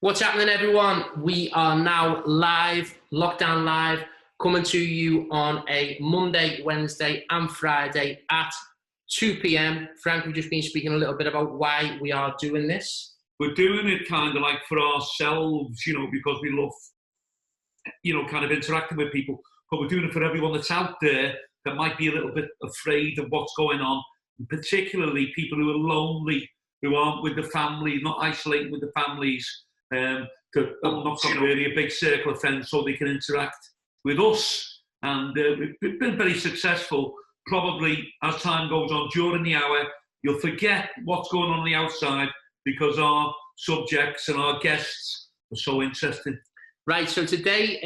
What's happening, everyone? We are now live, lockdown live, coming to you on a Monday, Wednesday and Friday at 2 p.m. Frank, we've just been speaking a little bit about why we are doing this. We're doing it kind of like for ourselves, because we love, kind of interacting with people. But we're doing it for everyone that's out there that might be a little bit afraid of what's going on, and particularly people who are lonely, who aren't with the family, not isolating with the families, that have not got really a big circle of friends so they can interact with us. And we've been very successful. Probably as time goes on during the hour, you'll forget what's going on the outside because our subjects and our guests are so interesting. Right, so today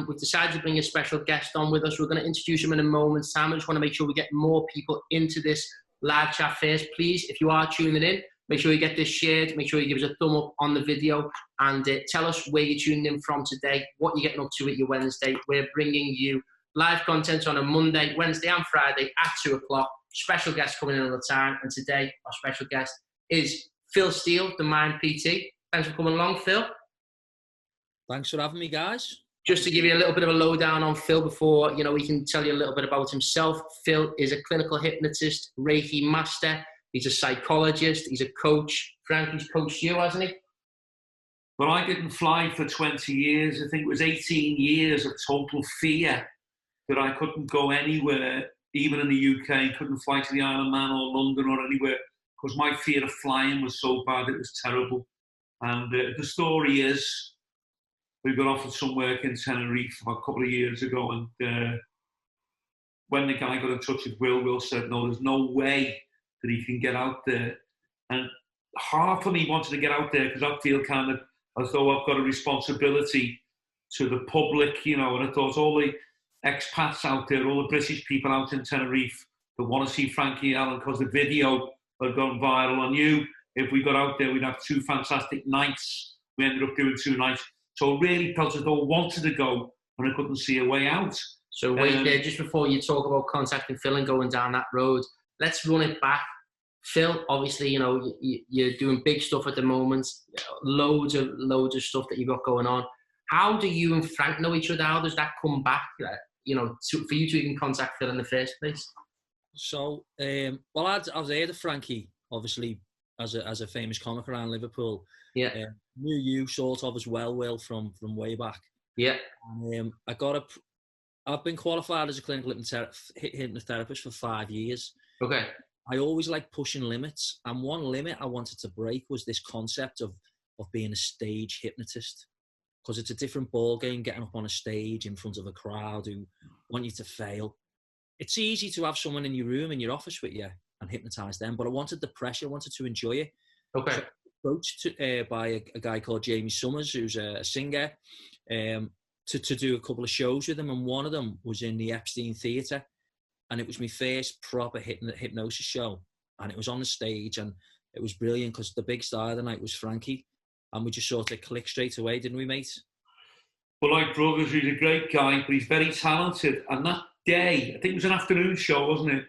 we've decided to bring a special guest on with us. We're going to introduce him in a moment's time. I just want to make sure we get more people into this live chat first. Please, if you are tuning in, make sure you get this shared. Make sure you give us a thumb up on the video and tell us where you're tuning in from today, what you're getting up to at your Wednesday. We're bringing you live content on a Monday, Wednesday and Friday at 2 o'clock. Special guest coming in all the time. And today, our special guest is Phil Steele, the Mind PT. Thanks for coming along, Phil. Thanks for having me, guys. Just to give you a little bit of a lowdown on Phil before, he can tell you a little bit about himself. Phil is a clinical hypnotist, Reiki master. He's a psychologist. He's a coach. Frankie's coached you, hasn't he? Well, I didn't fly for 20 years. I think it was 18 years of total fear that I couldn't go anywhere, even in the UK, couldn't fly to the Isle of Man or London or anywhere because my fear of flying was so bad, it was terrible. And the story is, we got offered some work in Tenerife a couple of years ago, and when the guy got in touch with Will said, no, there's no way that he can get out there. And half of me wanted to get out there because I feel kind of as though I've got a responsibility to the public, and I thought all the expats out there, all the British people out in Tenerife that want to see Frankie Allen because the video had gone viral on you. If we got out there, we'd have 2 fantastic nights. We ended up doing 2 nights. So I really felt as though I wanted to go, and I couldn't see a way out. So wait there, just before you talk about contacting Phil and going down that road, let's run it back. Phil, obviously, you're doing big stuff at the moment, loads of stuff that you've got going on. How do you and Frank know each other? How does that come back, for you to even contact Phil in the first place? So, I've heard of Frankie, obviously, as a famous comic around Liverpool. Yeah. Knew you sort of as well, Will, from way back. Yeah. And, I've been qualified as a clinical hypnotherapist for 5 years. Okay. I always like pushing limits, and one limit I wanted to break was this concept of being a stage hypnotist, because it's a different ball game getting up on a stage in front of a crowd who want you to fail. It's easy to have someone in your room, in your office with you and hypnotize them, but I wanted the pressure, I wanted to enjoy it. Okay. So approached by a guy called Jamie Summers, who's a singer, to do a couple of shows with him, and one of them was in the Epstein Theatre, and it was my first proper hypnosis show, and it was on the stage, and it was brilliant because the big star of the night was Frankie, and we just sort of clicked straight away, didn't we, mate? Well, like brothers, he's a great guy, but he's very talented, and that day, I think it was an afternoon show, wasn't it?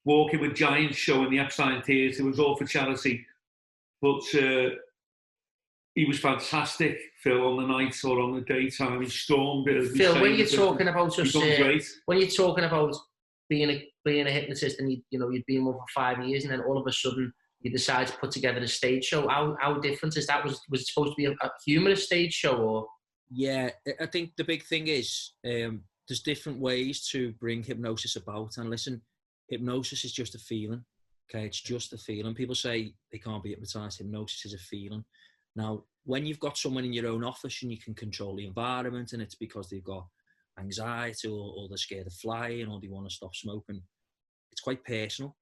Walking with Giants show in the Epstein Theatre, it was all for charity. But he was fantastic, Phil, on the night or on the daytime. He stormed it. Phil, when you're talking about being a hypnotist, and you'd been one for 5 years, and then all of a sudden you decide to put together a stage show. How different is that? Was it supposed to be a humorous stage show, or? Yeah, I think the big thing is there's different ways to bring hypnosis about. And listen, hypnosis is just a feeling. Okay, it's just a feeling. People say they can't be hypnotized. Hypnosis is a feeling. Now, when you've got someone in your own office and you can control the environment, and it's because they've got anxiety or they're scared of flying or they want to stop smoking, it's quite personal.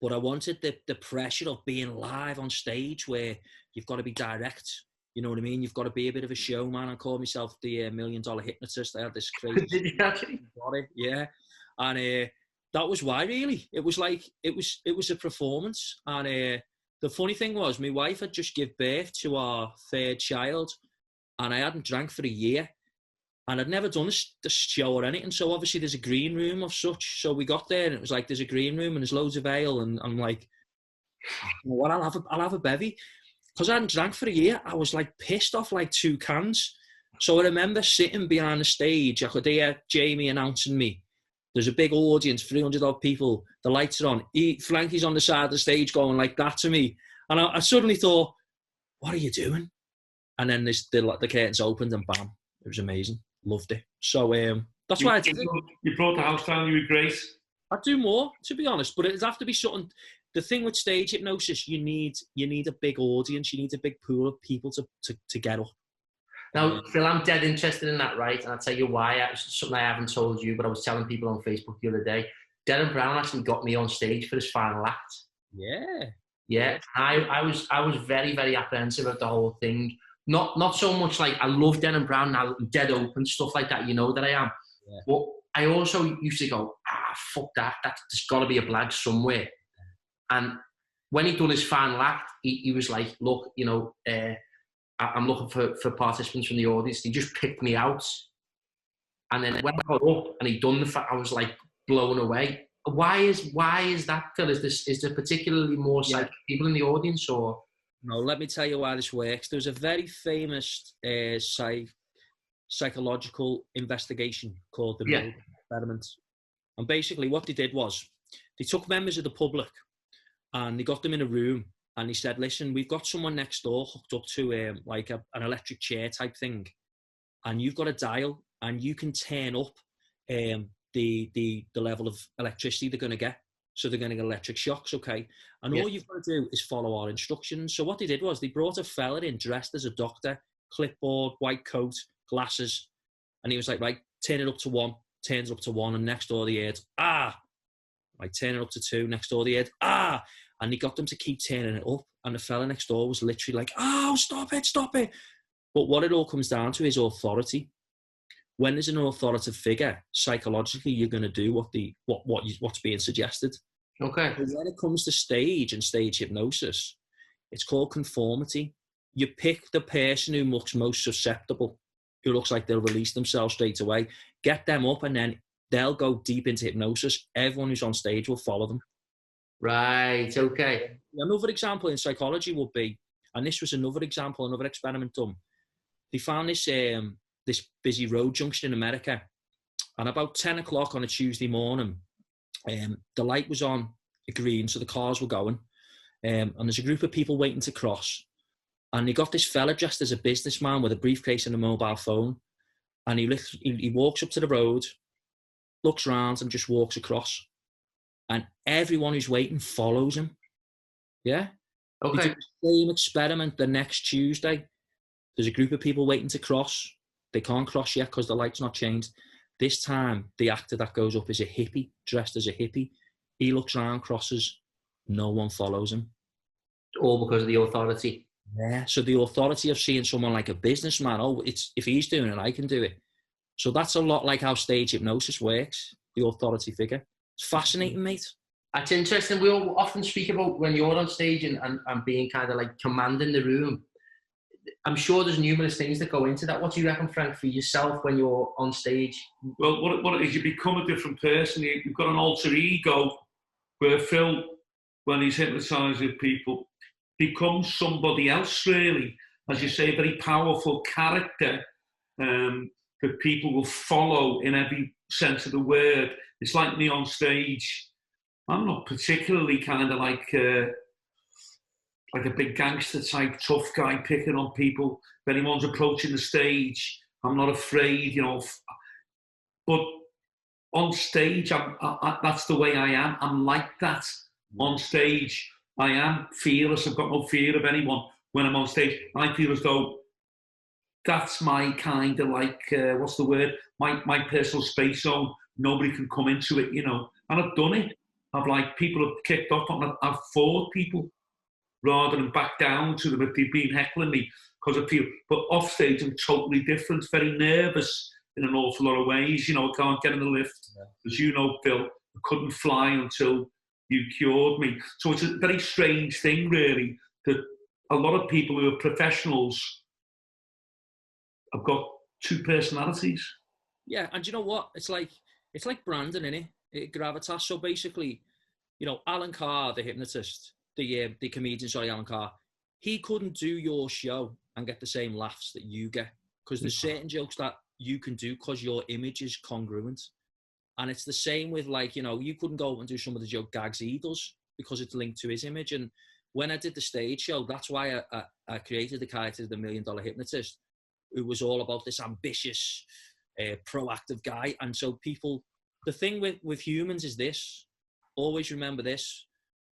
But I wanted the pressure of being live on stage where you've got to be direct. You know what I mean? You've got to be a bit of a showman. I call myself the $1 million hypnotist. I had this crazy... Did you actually? Body, yeah. And that was why, really. It was like, it was a performance. And the funny thing was, my wife had just given birth to our 3rd child, and I hadn't drank for a year. And I'd never done a show or anything. So obviously there's a green room of such. So we got there, and it was like, there's a green room and there's loads of ale. And I'm like, well, I'll have a bevy. because I hadn't drank for a year, I was like pissed off like 2 cans. So I remember sitting behind the stage. I could hear Jamie announcing me. There's a big audience, 300 odd people. The lights are on. Frankie's on the side of the stage going like that to me. And I suddenly thought, what are you doing? And then the curtains opened and bam, it was amazing. Loved it. So that's why I did it. You brought the house down, you were great. I'd do more, to be honest, but it'd have to be something. The thing with stage hypnosis, you need a big audience. You need a big pool of people to get up. Now, Phil, I'm dead interested in that, right? And I'll tell you why. Something I haven't told you, but I was telling people on Facebook the other day. Derren Brown actually got me on stage for his final act. Yeah. Yeah. I was very, very apprehensive of the whole thing. Not so much like I love Derren Brown now, dead open, stuff like that, you know that I am. Yeah. But I also used to go, fuck that. There's got to be a blag somewhere. And when he done his final act, he was like, look, you know, I'm looking for participants from the audience. He just picked me out. And then when I got up and he'd done I was like blown away. Why is that, Phil? Is there particularly more people in the audience, or? No, let me tell you why this works. There's a very famous psychological investigation called the Milgram experiment. And basically what they did was they took members of the public and they got them in a room and he said, listen, we've got someone next door hooked up to like an electric chair type thing. And you've got a dial and you can turn up the level of electricity they're going to get. So they're going to get electric shocks, okay? And all you've got to do is follow our instructions. So what they did was they brought a fella in dressed as a doctor, clipboard, white coat, glasses. And he was like, right, turn it up to 1, turns it up to 1. And next door they heard, Like, turn it up to 2, next door they heard, And he got them to keep turning it up. And the fella next door was literally like, stop it. But what it all comes down to is authority. When there's an authoritative figure, psychologically, you're going to do what's being suggested. Okay. But when it comes to stage and stage hypnosis, it's called conformity. You pick the person who looks most susceptible, who looks like they'll release themselves straight away, get them up, and then they'll go deep into hypnosis. Everyone who's on stage will follow them. Right, okay. Another example in psychology would be, and this was another experiment done. They found this busy road junction in America, and about 10 o'clock on a Tuesday morning, the light was on green, so the cars were going, and there's a group of people waiting to cross, and they got this fella dressed as a businessman with a briefcase and a mobile phone, and he walks up to the road, looks around and just walks across, and everyone who's waiting follows him. Yeah? Okay. They did the same experiment the next Tuesday. There's a group of people waiting to cross. They can't cross yet because the light's not changed. This time, the actor that goes up is a hippie, dressed as a hippie. He looks around, crosses. No one follows him. All because of the authority. Yeah. So the authority of seeing someone like a businessman, if he's doing it, I can do it. So that's a lot like how stage hypnosis works, the authority figure. It's fascinating, mate. That's interesting. We all often speak about when you're on stage and being kind of like commanding the room. I'm sure there's numerous things that go into that. What do you reckon, Frank, for yourself when you're on stage? Well, what it is, you become a different person. You've got an alter ego where Phil, when he's hypnotising people, becomes somebody else, really. As you say, a very powerful character that people will follow in every sense of the word. It's like me on stage. I'm not particularly kind of like a big gangster type, tough guy picking on people. If anyone's approaching the stage, I'm not afraid, you know. But on stage, that's the way I am. I'm like that. On stage, I am fearless. I've got no fear of anyone when I'm on stage. I feel as though that's my kind of like, what's the word? My personal space zone. Nobody can come into it, you know. And I've done it. People have kicked off on it. I've fought people rather than back down to them if they've been heckling me, because I feel, but off stage I'm totally different, very nervous in an awful lot of ways. You know, I can't get in the lift. As you know, Phil, I couldn't fly until you cured me. So it's a very strange thing, really, that a lot of people who are professionals have got two personalities. Yeah, and you know what? It's like branding, innit? Gravitas. So basically, you know, Alan Carr, the hypnotist, the comedian, Alan Carr, he couldn't do your show and get the same laughs that you get, because there's certain jokes that you can do because your image is congruent. And it's the same with, like, you know, you couldn't go and do some of the joke gags he does because it's linked to his image. And when I did the stage show, that's why I created the character of the $1 Million Hypnotist. It was all about this ambitious, proactive guy. And so people, the thing with humans is this, always remember this,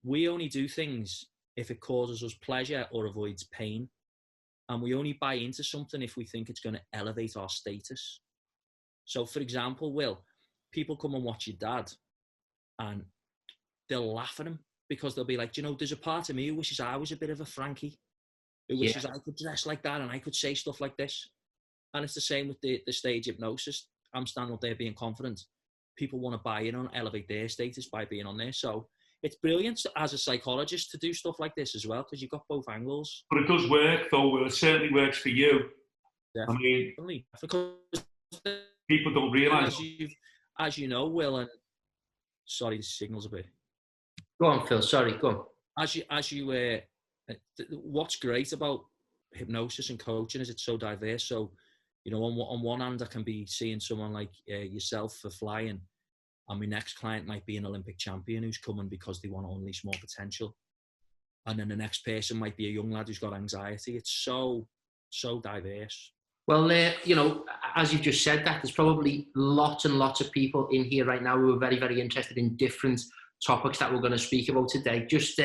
we only do things if it causes us pleasure or avoids pain. And we only buy into something if we think it's going to elevate our status. So, for example, Will, people come and watch your dad and they'll laugh at him because they'll be like, you know, there's a part of me who wishes I was a bit of a Frankie, who wishes I could dress like that and I could say stuff like this. And it's the same with the stage hypnosis. I'm standing up there being confident. People want to buy in on, elevate their status by being on there. So it's brilliant as a psychologist to do stuff like this as well, because you've got both angles. But it does work, though. Well, it certainly works for you. Definitely. I mean, because people don't realise. As you know, Will, and sorry, the signal's a bit. Go on, Phil. Sorry, go on. What's great about hypnosis and coaching is it's so diverse. So, you know, on one hand, I can be seeing someone like yourself for flying, and my next client might be an Olympic champion who's coming because they want to unleash more potential. And then the next person might be a young lad who's got anxiety. It's so diverse. Well, you know, as you've just said that, there's probably lots and lots of people in here right now who are very, very interested in different topics that we're going to speak about today. Just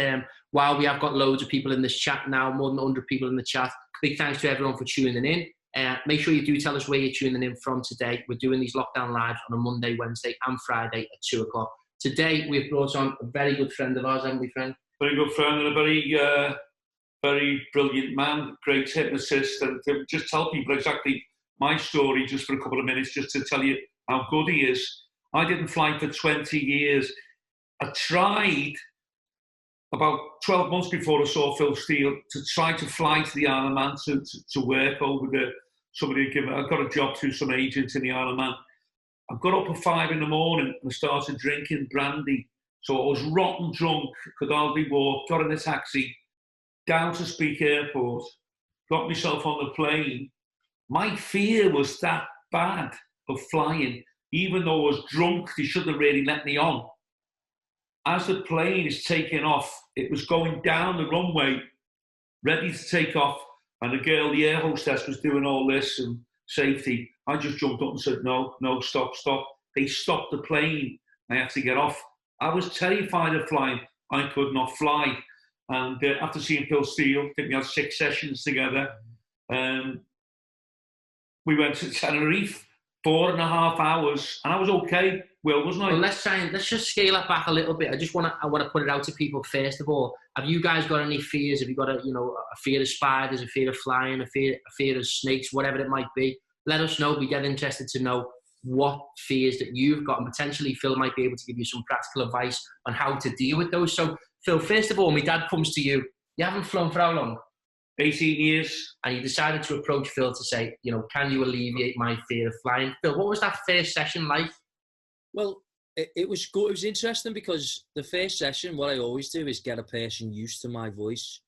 while we have got loads of people in this chat now, more than 100 people in the chat, big thanks to everyone for tuning in. Make sure you do tell us where you're tuning in from today. We're doing these lockdown lives on a Monday, Wednesday and Friday at 2 o'clock. Today, we've brought on a very good friend of ours, haven't we, Frank? Very good friend and a very brilliant man, great hypnotist. And to just tell people exactly my story just for a couple of minutes, just to tell you how good he is. I didn't fly for 20 years. I tried about 12 months before I saw Phil Steele to try to fly to the Isle of Man to work over there. I got a job through some agents in the Isle of Man. I got up at 5 in the morning and I started drinking brandy. So I was rotten drunk, could hardly walk, got in a taxi, down to Speke Airport, got myself on the plane. My fear was that bad of flying. Even though I was drunk, they shouldn't have really let me on. As the plane is taking off, it was going down the runway, ready to take off, and the girl, the air hostess, was doing all this and safety. I just jumped up and said, no, stop. They stopped the plane. I had to get off. I was terrified of flying. I could not fly. And after seeing Phil Steele, I think we had 6 sessions together. We went to Tenerife, 4.5 hours, and I was okay. Will, wasn't I? Well, let's just scale it back a little bit. I want to put it out to people first of all. Have you guys got any fears? Have you got a fear of spiders, a fear of flying, a fear of snakes, whatever it might be? Let us know. We get interested to know what fears that you've got, and potentially Phil might be able to give you some practical advice on how to deal with those. So, Phil, first of all, my dad comes to you. You haven't flown for how long? 18 years. And you decided to approach Phil to say, you know, can you alleviate my fear of flying? Phil, what was that first session like? Well, it was good. It was interesting because the first session, what I always do is get a person used to my voice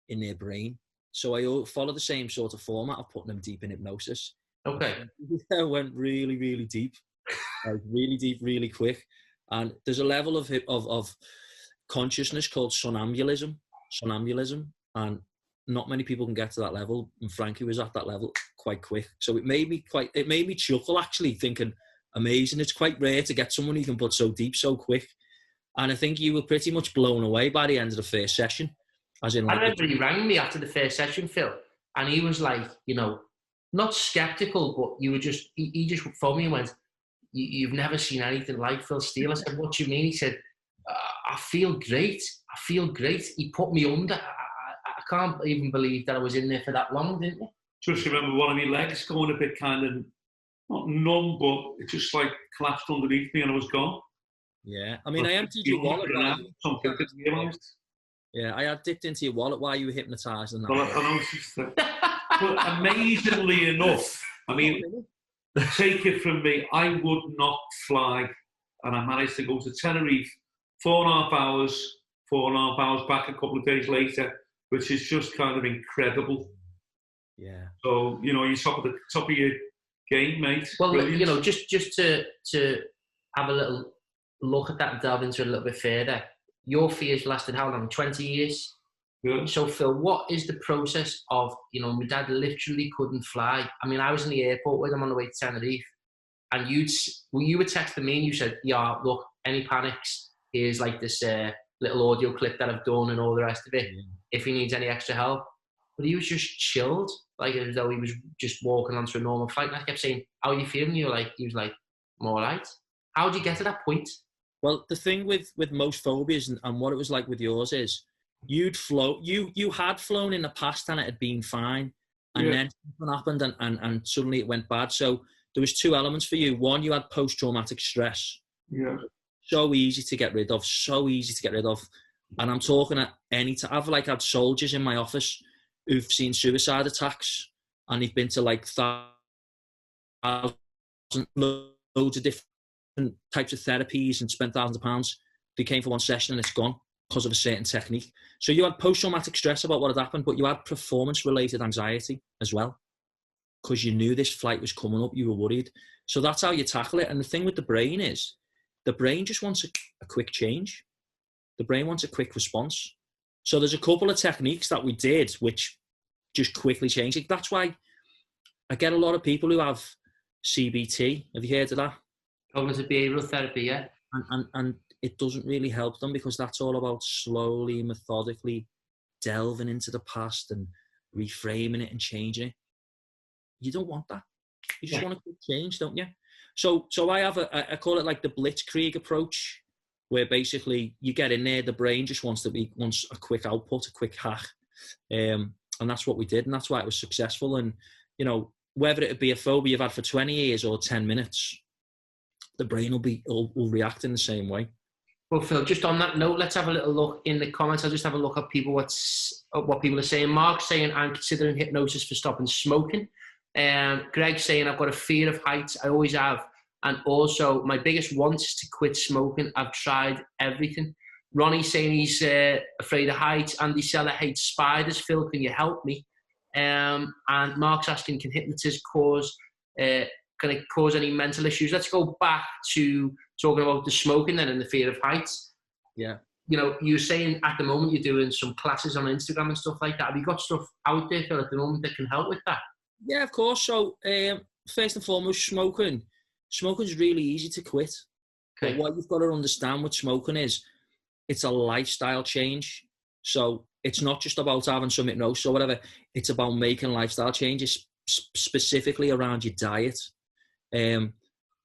in their brain. So I follow the same sort of format of putting them deep in hypnosis. Okay. I went really, really deep, really quick. And there's a level of consciousness called somnambulism, and not many people can get to that level. And Frankie was at that level quite quick. So it made me chuckle, actually, thinking, amazing. It's quite rare to get someone who can put so deep so quick. And I think you were pretty much blown away by the end of the first session. As in, like, I remember he rang me after the first session, Phil, and he was like, you know, not skeptical, but he just phoned me and went, you've never seen anything like Phil Steele. I said, what do you mean? He said, I feel great. He put me under. I can't even believe that I was in there for that long, didn't you? Just remember one of my legs going a bit kind of, not numb, but it just like collapsed underneath me and I was gone. Yeah, I mean, I emptied your wallet. Yeah, I had dipped into your wallet while you were hypnotising. Well, I noticed that. But amazingly enough, I mean, take it from me, I would not fly. And I managed to go to Tenerife, 4.5 hours back a couple of days later. which is just kind of incredible. Yeah. So, you know, you're top of your game, mate. Well, Brilliant. you know, just to have a little look at that and delve into it a little bit further. Your fears lasted how long? 20 years? Yeah. So, Phil, what is the process of, you know, my dad literally couldn't fly. I mean, I was in the airport with him on the way to Tenerife, and you were texting me and you said, yeah, look, any panics, here's like this little audio clip that I've done and all the rest of it, if he needs any extra help. But he was just chilled, like as though he was just walking onto a normal flight. And I kept saying, how are you feeling? He was like, I'm all right. How did you get to that point? Well, the thing with most phobias and what it was like with yours is you had flown in the past and it had been fine. And then something happened and suddenly it went bad. So there was two elements for you. One, you had post-traumatic stress. Yeah. So easy to get rid of. And I'm talking at any time. I've like had soldiers in my office who've seen suicide attacks and they've been to like loads of different types of therapies and spent thousands of pounds. They came for one session and it's gone because of a certain technique. So you had post-traumatic stress about what had happened, but you had performance-related anxiety as well because you knew this flight was coming up. You were worried. So that's how you tackle it. And the thing with the brain is the brain just wants a quick change. The brain wants a quick response. So there's a couple of techniques that we did which just quickly change it. That's why I get a lot of people who have CBT. Have you heard of that? Cognitive behavioural therapy, yeah. And it doesn't really help them because that's all about slowly, methodically delving into the past and reframing it and changing it. You don't want that. You just want a quick change, don't you? So I have I call it like the Blitzkrieg approach, where basically you get in there, the brain just wants a quick output, a quick hack. And that's what we did, and that's why it was successful. And, you know, whether it be a phobia you've had for 20 years or 10 minutes, the brain will react in the same way. Well, Phil, just on that note, let's have a little look in the comments. I'll just have a look at what people are saying. Mark's saying, I'm considering hypnosis for stopping smoking. Greg's saying, I've got a fear of heights. I always have. And also, my biggest want is to quit smoking. I've tried everything. Ronnie's saying he's afraid of heights. Andy Seller hates spiders. Phil, can you help me? And Mark's asking, can hypnotism cause any mental issues? Let's go back to talking about the smoking then and the fear of heights. Yeah. You know, you're saying at the moment you're doing some classes on Instagram and stuff like that. Have you got stuff out there, Phil, at the moment that can help with that? Yeah, of course. So first and foremost, smoking is really easy to quit. Okay. But what you've got to understand with smoking is it's a lifestyle change. So it's not just about having some hypnosis or whatever. It's about making lifestyle changes specifically around your diet.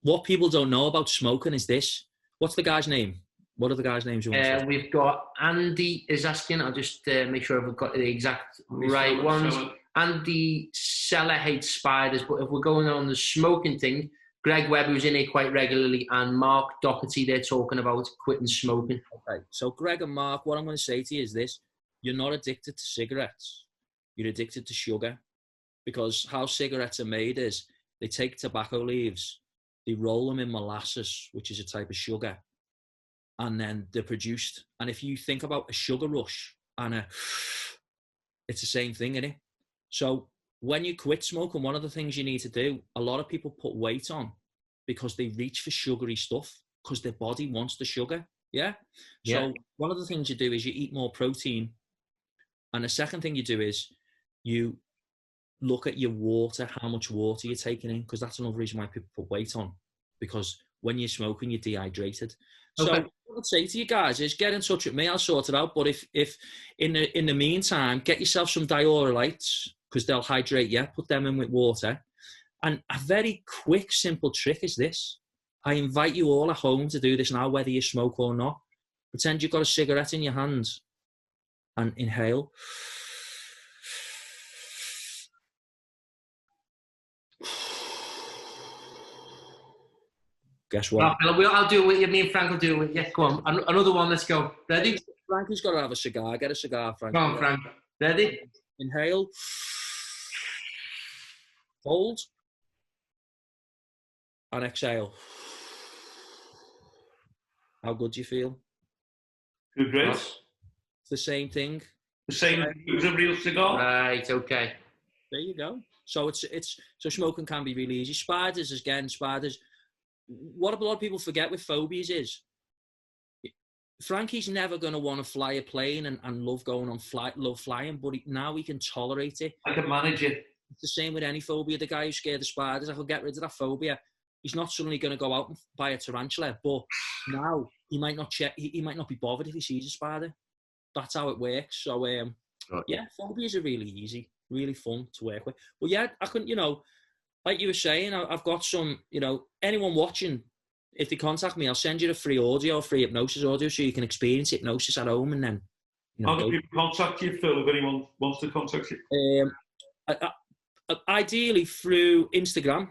What people don't know about smoking is this. What's the guy's name? What are the guys' names you want to We've got Andy is asking. I'll just make sure I've got the exact right ones. Andy Seller hates spiders, but if we're going on the smoking thing, Greg Webb, who's in here quite regularly, and Mark Doherty, they're talking about quitting smoking. Okay, so Greg and Mark, what I'm going to say to you is this. You're not addicted to cigarettes. You're addicted to sugar. Because how cigarettes are made is they take tobacco leaves, they roll them in molasses, which is a type of sugar, and then they're produced. And if you think about a sugar rush, it's the same thing, isn't it? So when you quit smoking, one of the things you need to do, a lot of people put weight on because they reach for sugary stuff because their body wants the sugar. Yeah. So one of the things you do is you eat more protein. And the second thing you do is you look at your water, how much water you're taking in, because that's another reason why people put weight on, because when you're smoking, you're dehydrated. So what I'd say to you guys is get in touch with me. I'll sort it out. But if in the meantime, get yourself some diuretytes because they'll hydrate you. Put them in with water. And a very quick, simple trick is this. I invite you all at home to do this now, whether you smoke or not. Pretend you've got a cigarette in your hands and inhale. Guess what? I'll do it with you. Me and Frank will do it with you. Go on. Another one. Let's go. Ready? Frankie's got to have a cigar. Get a cigar, Frankie. Go on, Frank. Ready? Inhale. Hold. And exhale. How good do you feel? Good, great. It's the same thing. The same as a real cigar. Right, okay. There you go. So so smoking can be really easy. Spiders. What a lot of people forget with phobias is Frankie's never going to want to fly a plane and love going on love flying, but now he can tolerate it. I can manage it. It's the same with any phobia. The guy who's scared of spiders, I could get rid of that phobia. He's not suddenly going to go out and buy a tarantula, but now he might not check. He might not be bothered if he sees a spider. That's how it works. So yeah, phobias are really easy, really fun to work with. But yeah, I couldn't, like you were saying, I've got some, anyone watching, if they contact me, I'll send you a free hypnosis audio so you can experience hypnosis at home and then, How do people contact you, Phil, if anyone wants to contact you? Ideally through Instagram.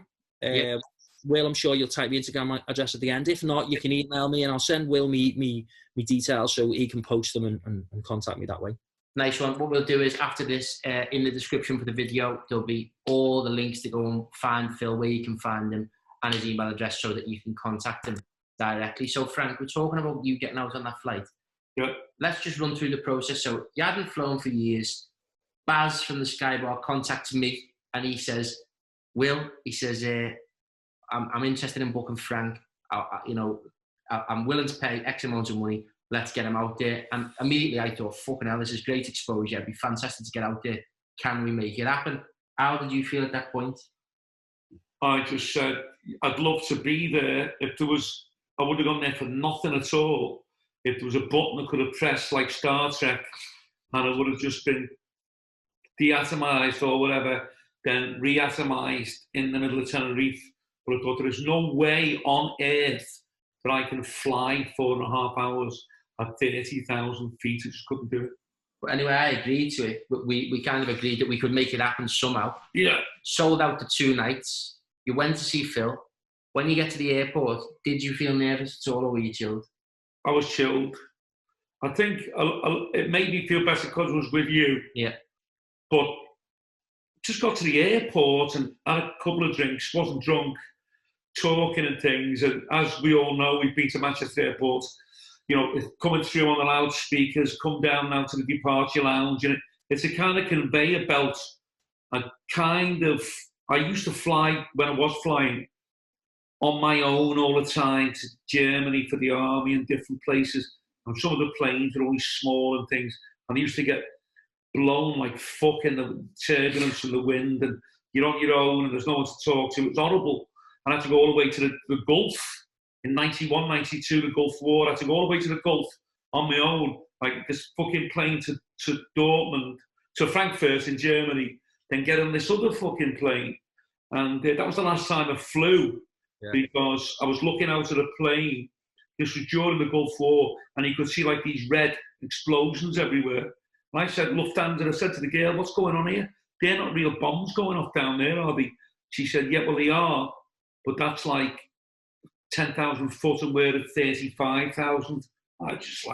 Will, I'm sure you'll type my Instagram address at the end. If not, you can email me and I'll send Will me details so he can post them and contact me that way. Nice one. What we'll do is after this, in the description for the video, there'll be all the links to go and find Phil, where you can find him, and his email address so that you can contact him directly. So Frank, we're talking about you getting out on that flight. Yeah. Let's just run through the process. So you hadn't flown for years. Baz from the Skybar contacts me and he says, Will, I'm interested in booking Frank. I'm willing to pay X amount of money. Let's get him out there. And immediately I thought, fucking hell, this is great exposure. It'd be fantastic to get out there. Can we make it happen? How did you feel at that point? I just said, I'd love to be there. I would have gone there for nothing at all. If there was a button I could have pressed like Star Trek and I would have just been deatomized or whatever, then reatomized in the middle of Tenerife. But I thought there is no way on earth that I can fly 4.5 hours at 30,000 feet. I just couldn't do it. But anyway, I agreed to it. We kind of agreed that we could make it happen somehow. Yeah. Sold out the 2 nights. You went to see Phil. When you get to the airport, did you feel nervous at all or were you chilled? I was chilled. I think it made me feel better because I was with you. Yeah. But just got to the airport and had a couple of drinks, wasn't drunk, talking and things. And as we all know, we've been to Manchester Airport, coming through on the loudspeakers, come down now to the departure lounge. And it's a kind of conveyor belt. I used to fly, when I was flying, on my own all the time to Germany for the army and different places. And some of the planes were always small and things. And I used to get blown like fuck in the turbulence and the wind, and you're on your own and there's no one to talk to. It was horrible. I had to go all the way to the Gulf in 91, 92, the Gulf War. I had to go all the way to the Gulf on my own, like this fucking plane to Dortmund, to Frankfurt in Germany, then get on this other fucking plane. And that was the last time I flew, because I was looking out at a plane. This was during the Gulf War, and you could see like these red explosions everywhere. And I said, Lufthansa, I said to the girl, what's going on here? They're not real bombs going off down there, are they? She said, yeah, well, they are. But that's like 10,000 foot and we're at 35,000. I just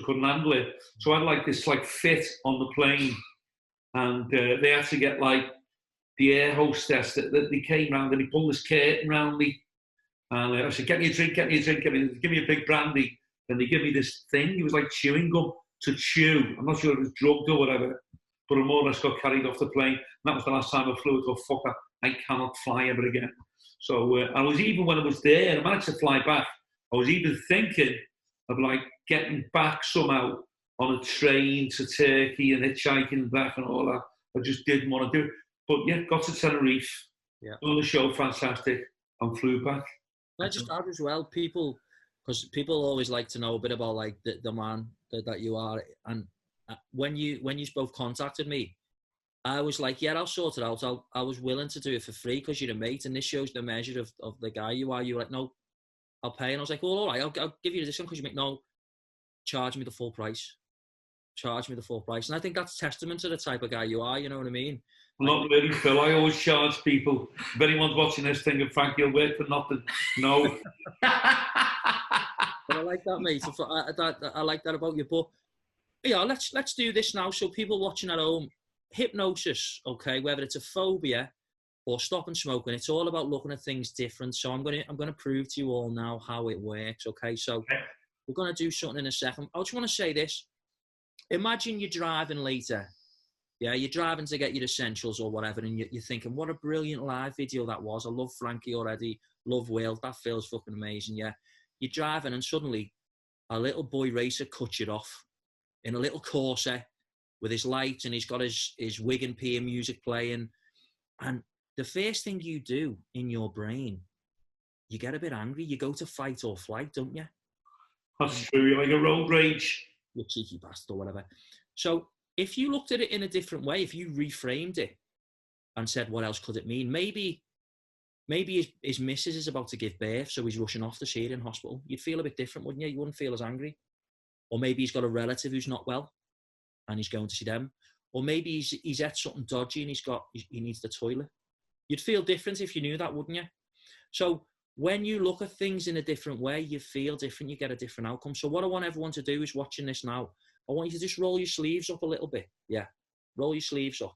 couldn't handle it. So I had like this fit on the plane. And they had to get like the air hostess that they came round and he pulled this curtain round me. And I said, get me a drink, give me a big brandy. And they give me this thing. It was like chewing gum to chew. I'm not sure if it was drugged or whatever, but I more or less got carried off the plane. And that was the last time I flew. I thought, fuck, I cannot fly ever again. So I was, even when I was there, I managed to fly back, I was even thinking of like getting back somehow on a train to Turkey and hitchhiking back and all that. I just didn't want to do it. But yeah, got to Tenerife, done the show, fantastic, and flew back. I just add as well, because people always like to know a bit about like the man that you are. And when you both contacted me, I was like, yeah, I'll sort it out. I was willing to do it for free because you're a mate, and this shows the measure of the guy you are. You were like, no, I'll pay. And I was like, well, all right, I'll give you this one because you make no, charge me the full price. Charge me the full price. And I think that's testament to the type of guy you are, you know what I mean? Not really, Phil. I always charge people. If anyone's watching this thing and Frankie will work for nothing, no. But I like that, mate. I like that about you. But yeah, let's do this now. So people watching at home, hypnosis, okay, whether it's a phobia or stopping smoking, it's all about looking at things different. So I'm gonna prove to you all now how it works, okay? So we're gonna do something in a second. I just want to say this. Imagine you're driving later. Yeah, you're driving to get your essentials or whatever, and you're thinking, what a brilliant live video that was. I love Frankie already. Love Will. That feels fucking amazing, yeah. You're driving and suddenly a little boy racer cuts you off in a little Corsa with his lights, and he's got his Wigan PM music playing. And the first thing you do in your brain, you get a bit angry. You go to fight or flight, don't you? That's true. You're like a road rage. You cheeky bastard or whatever. So if you looked at it in a different way, if you reframed it and said, what else could it mean? Maybe his missus is about to give birth, so he's rushing off to see her in hospital. You'd feel a bit different, wouldn't you? You wouldn't feel as angry. Or maybe he's got a relative who's not well and he's going to see them. Or maybe he's at something dodgy and he needs the toilet. You'd feel different if you knew that, wouldn't you? So when you look at things in a different way, you feel different, you get a different outcome. So what I want everyone to do is watching this now. I want you to just roll your sleeves up a little bit. Yeah, roll your sleeves up.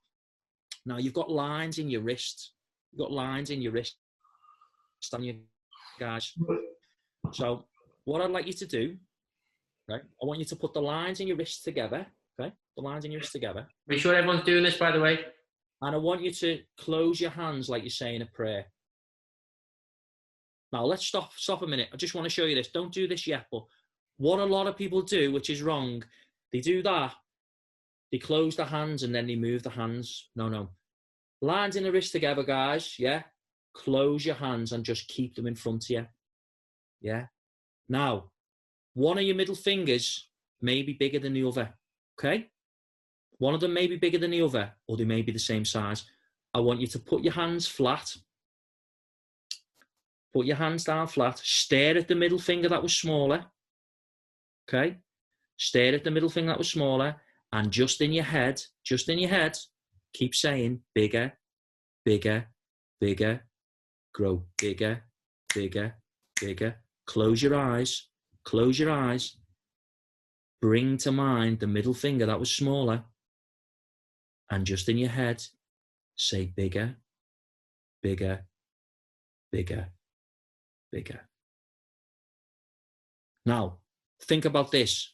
Now you've got lines in your wrists. You've got lines in your wrists on you guys. So what I'd like you to do, right? I want you to put the lines in your wrists together. Okay, the lines in your wrists together. Make sure everyone's doing this, by the way. And I want you to close your hands like you're saying a prayer. Now let's stop a minute. I just want to show you this. Don't do this yet, but what a lot of people do, which is wrong, they do that. They close the hands and then they move the hands. No. Lines in the wrist together, guys. Yeah. Close your hands and just keep them in front of you. Yeah. Now, one of your middle fingers may be bigger than the other. Okay. One of them may be bigger than the other, or they may be the same size. I want you to put your hands flat. Put your hands down flat. Stare at the middle finger that was smaller. Okay? Stare at the middle finger that was smaller. And just in your head, keep saying bigger, bigger, bigger. Grow bigger, bigger, bigger. Close your eyes. Close your eyes. Bring to mind the middle finger that was smaller. And just in your head, say bigger, bigger, bigger, bigger. Now, think about this.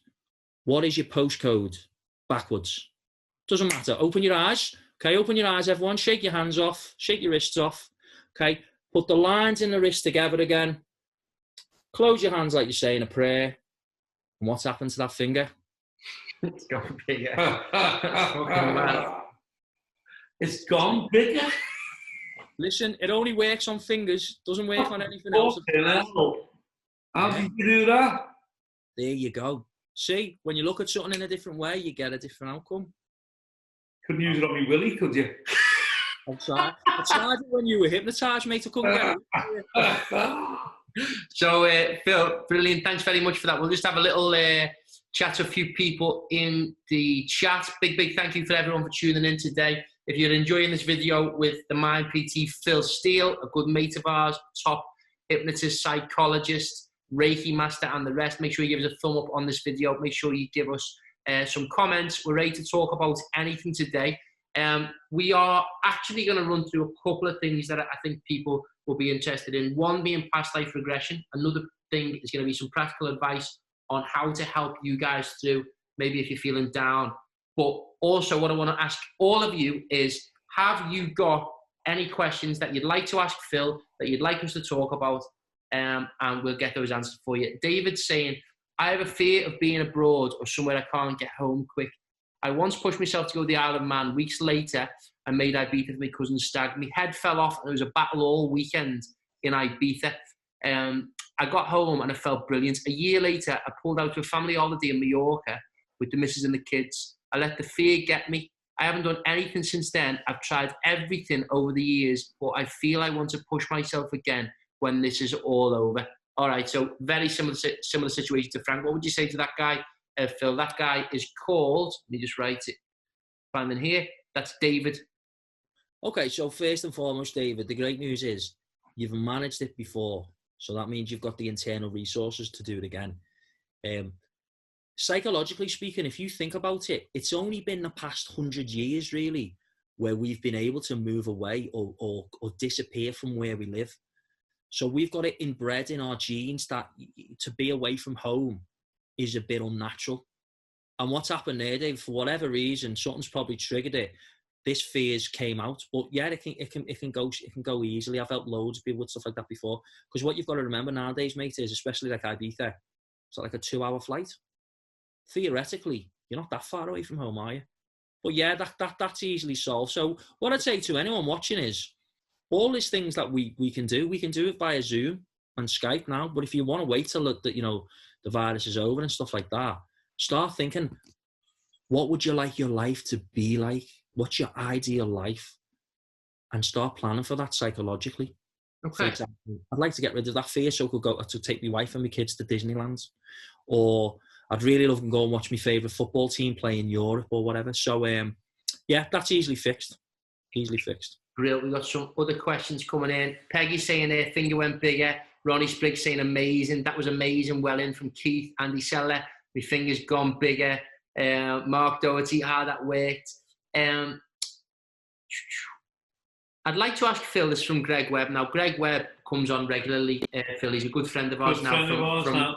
What is your postcode backwards? Doesn't matter. Open your eyes. Okay, open your eyes, everyone. Shake your hands off. Shake your wrists off. Okay, put the lines in the wrist together again. Close your hands like you're saying a prayer. And what's happened to that finger? It's gone bigger. It's gone bigger. Listen, it only works on fingers. Doesn't work on anything else. How did you do that? There you go. See, when you look at something in a different way, you get a different outcome. Couldn't use it on me willy, could you? I tried it when you were hypnotised, mate. I couldn't get it. So, Phil, brilliant. Thanks very much for that. We'll just have a little chat to a few people in the chat. Big thank you for everyone for tuning in today. If you're enjoying this video with the Mind PT, Phil Steele, a good mate of ours, top hypnotist, psychologist, Reiki master, and the rest, make sure you give us a thumb up on this video. Make sure you give us some comments. We're ready to talk about anything today. We are actually going to run through a couple of things that I think people will be interested in. One being past life regression. Another thing is going to be some practical advice on how to help you guys through, maybe if you're feeling down. But also what I want to ask all of you is, have you got any questions that you'd like to ask Phil, that you'd like us to talk about? And we'll get those answers for you. David's saying, I have a fear of being abroad or somewhere I can't get home quick. I once pushed myself to go to the Isle of Man. Weeks later, I made Ibiza with my cousin's stag. My head fell off and it was a battle all weekend in Ibiza. I got home and I felt brilliant. A year later, I pulled out to a family holiday in Mallorca with the missus and the kids. I let the fear get me. I haven't done anything since then. I've tried everything over the years, but I feel I want to push myself again when this is all over. All right, so very similar situation to Frank. What would you say to that guy, Phil? That guy is called, let me just write it, find him here. That's David. Okay, so first and foremost, David, the great news is you've managed it before. So that means you've got the internal resources to do it again. Psychologically speaking, if you think about it, it's only been the past 100 years, really, where we've been able to move away or disappear from where we live. So we've got it inbred in our genes that to be away from home is a bit unnatural. And what's happened there, Dave, for whatever reason, something's probably triggered it. This fears came out, but yeah, it can go easily. I've helped loads of people with stuff like that before. Because what you've got to remember nowadays, mate, is especially like Ibiza, it's like a 2-hour flight. Theoretically, you're not that far away from home, are you? But yeah, that's easily solved. So what I'd say to anyone watching is, all these things that we can do it via Zoom and Skype now. But if you want to wait till the virus is over and stuff like that, start thinking, what would you like your life to be like? What's your ideal life? And start planning for that psychologically. Okay. For example, I'd like to get rid of that fear so I could go to take my wife and my kids to Disneyland. Or I'd really love to go and watch my favourite football team play in Europe or whatever. So, yeah, that's easily fixed. Easily fixed. Real. We've got some other questions coming in. Peggy saying her finger went bigger. Ronnie Spriggs saying amazing. That was amazing. Well in from Keith. Andy Seller, my finger's gone bigger. Mark Doherty, how that worked. I'd like to ask Phil this from Greg Webb. Now, Greg Webb comes on regularly. Phil, he's a good friend of ours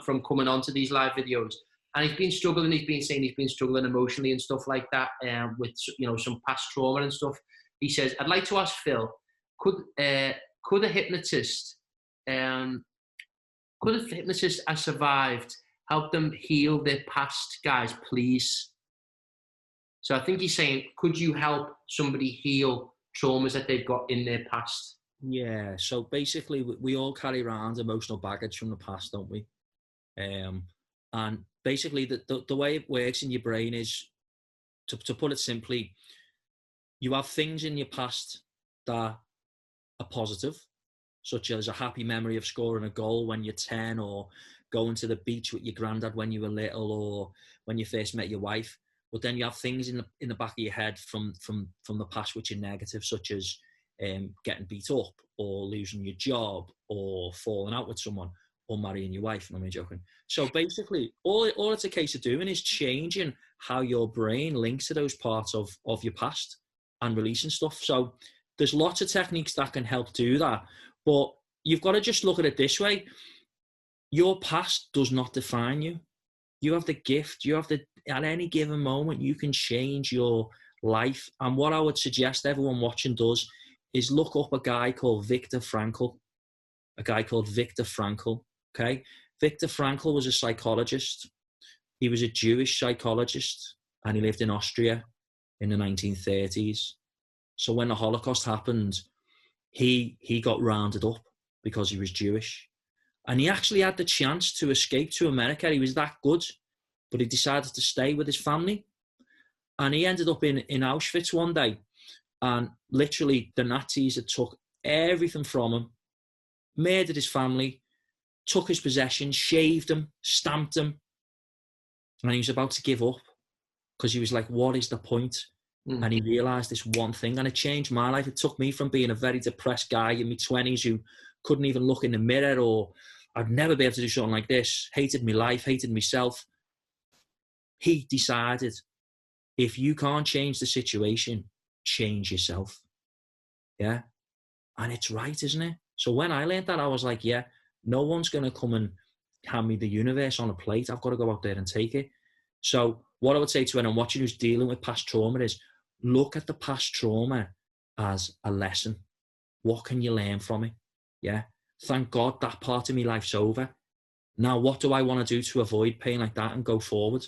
from coming on to these live videos. And he's been struggling. He's been saying he's been struggling emotionally and stuff like that, with some past trauma and stuff. He says, I'd like to ask Phil, could a hypnotist has survived help them heal their past, guys, please? So I think he's saying, could you help somebody heal traumas that they've got in their past? Yeah, so basically we all carry around emotional baggage from the past, don't we? And basically the way it works in your brain is, to put it simply, you have things in your past that are positive, such as a happy memory of scoring a goal when you're 10, or going to the beach with your granddad when you were little, or when you first met your wife. But then you have things in the back of your head from the past which are negative, such as getting beat up, or losing your job, or falling out with someone, or marrying your wife. I'm only joking. So basically, all it's a case of doing is changing how your brain links to those parts of your past and releasing stuff. So there's lots of techniques that can help do that. But you've got to just look at it this way. Your past does not define you. You have the gift. At any given moment, you can change your life. And what I would suggest everyone watching does is look up a guy called Viktor Frankl. Okay? Viktor Frankl was a psychologist. He was a Jewish psychologist, and he lived in Austria in the 1930s. So when the Holocaust happened, he got rounded up because he was Jewish. And he actually had the chance to escape to America. He was that good, but he decided to stay with his family. And he ended up in Auschwitz one day. And literally the Nazis had took everything from him, murdered his family, took his possessions, shaved him, stamped him. And he was about to give up because he was like, what is the point? Mm. And he realised this one thing, and it changed my life. It took me from being a very depressed guy in my 20s who couldn't even look in the mirror, or I'd never be able to do something like this, hated my life, hated myself. He decided, if you can't change the situation, change yourself. Yeah. And it's right, isn't it? So when I learned that, I was like, yeah, no one's going to come and hand me the universe on a plate. I've got to go out there and take it. So what I would say to anyone watching who's dealing with past trauma is, look at the past trauma as a lesson. What can you learn from it? Yeah. Thank God that part of my life's over. Now, what do I want to do to avoid pain like that and go forward?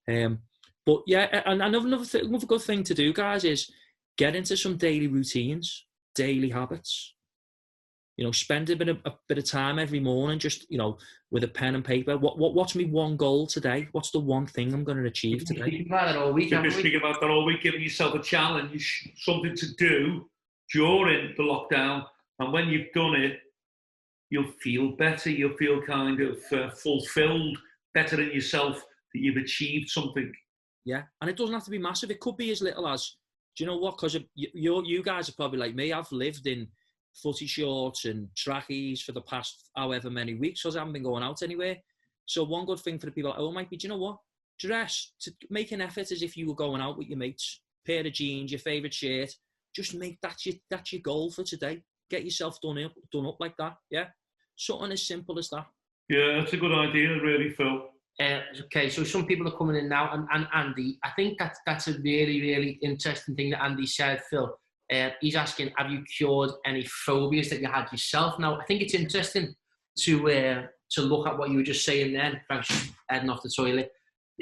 But yeah, and another good thing to do, guys, is get into some daily routines, daily habits. Spend a bit of time every morning, just, with a pen and paper. What's my one goal today? What's the one thing I'm going to achieve today? Speak about that all week. Speak about that all week, giving yourself a challenge, something to do during the lockdown. And when you've done it, you'll feel better. You'll feel kind of fulfilled, better in yourself that you've achieved something. Yeah, and it doesn't have to be massive. It could be as little as, do you know what? Because you guys are probably like me. I've lived in footy shorts and trackies for the past however many weeks because I haven't been going out anywhere. So one good thing for the people at home might be, do you know what? Dress, to make an effort as if you were going out with your mates. Pair of jeans, your favourite shirt. Just make that's your goal for today. Get yourself done up like that. Yeah, something as simple as that. Yeah, that's a good idea, really, Phil. Okay, so some people are coming in now, and Andy, I think that's a really, really interesting thing that Andy said, Phil. He's asking, have you cured any phobias that you had yourself? Now, I think it's interesting to look at what you were just saying then. Frank's just heading off the toilet.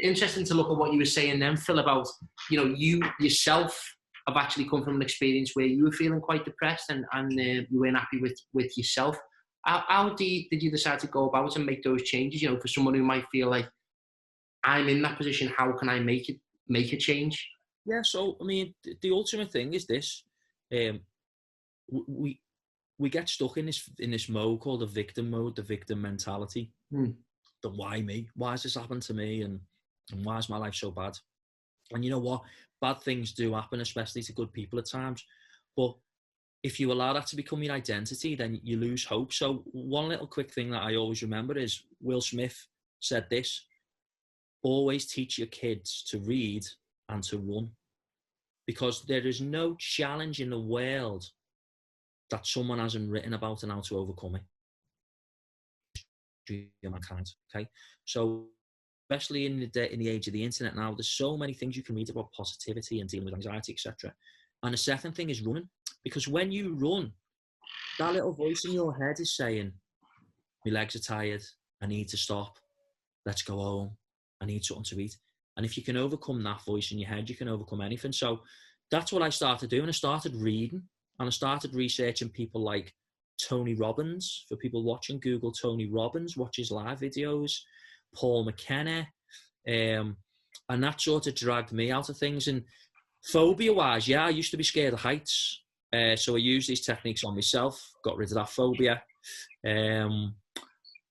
Interesting to look at what you were saying then, Phil, about, you yourself have actually come from an experience where you were feeling quite depressed and you weren't happy with yourself. How did you decide to go about and make those changes? For someone who might feel like, I'm in that position, how can I make a change? Yeah, so I mean, the ultimate thing is this: we get stuck in this mode called the victim mode, the victim mentality. The why me? Why has this happened to me? And why is my life so bad? And you know what? Bad things do happen, especially to good people at times. But if you allow that to become your identity, then you lose hope. So one little quick thing that I always remember is Will Smith said this: always teach your kids to read and to run, because there is no challenge in the world that someone hasn't written about and how to overcome it. Mankind, okay? So especially in the age of the internet now, there's so many things you can read about positivity and dealing with anxiety, etc. And the second thing is running, because when you run, that little voice in your head is saying, my legs are tired, I need to stop, let's go home, I need something to eat. And if you can overcome that voice in your head, you can overcome anything. So that's what I started doing. I started reading, and I started researching people like Tony Robbins. For people watching, Google Tony Robbins, watch his live videos, Paul McKenna, and that sort of dragged me out of things. And phobia-wise, I used to be scared of heights, so I used these techniques on myself, got rid of that phobia.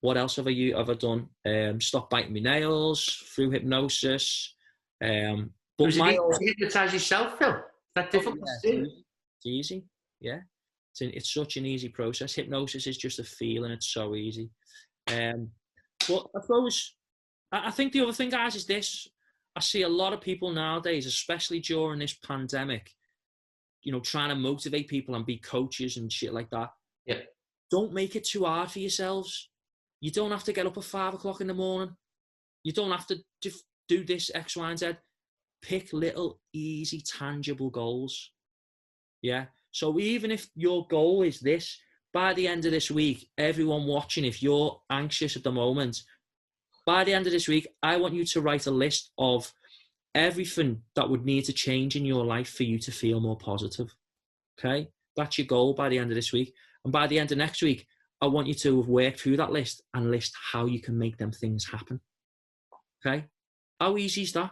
What else have I done? Stopped biting my nails through hypnosis. But to hypnotise yourself, Phil? Is that difficult to do? It's easy, yeah. It's such an easy process. Hypnosis is just a feeling. It's so easy. But I suppose, I think the other thing, guys, is this. I see a lot of people nowadays, especially during this pandemic, trying to motivate people and be coaches and shit like that. Yeah. Don't make it too hard for yourselves. You don't have to get up at 5 o'clock in the morning. You don't have to do this X, Y, and Z. Pick little, easy, tangible goals. Yeah. So even if your goal is this, by the end of this week, everyone watching, if you're anxious at the moment, by the end of this week, I want you to write a list of everything that would need to change in your life for you to feel more positive. Okay? That's your goal by the end of this week. And by the end of next week, I want you to have worked through that list and list how you can make them things happen. Okay? How easy is that?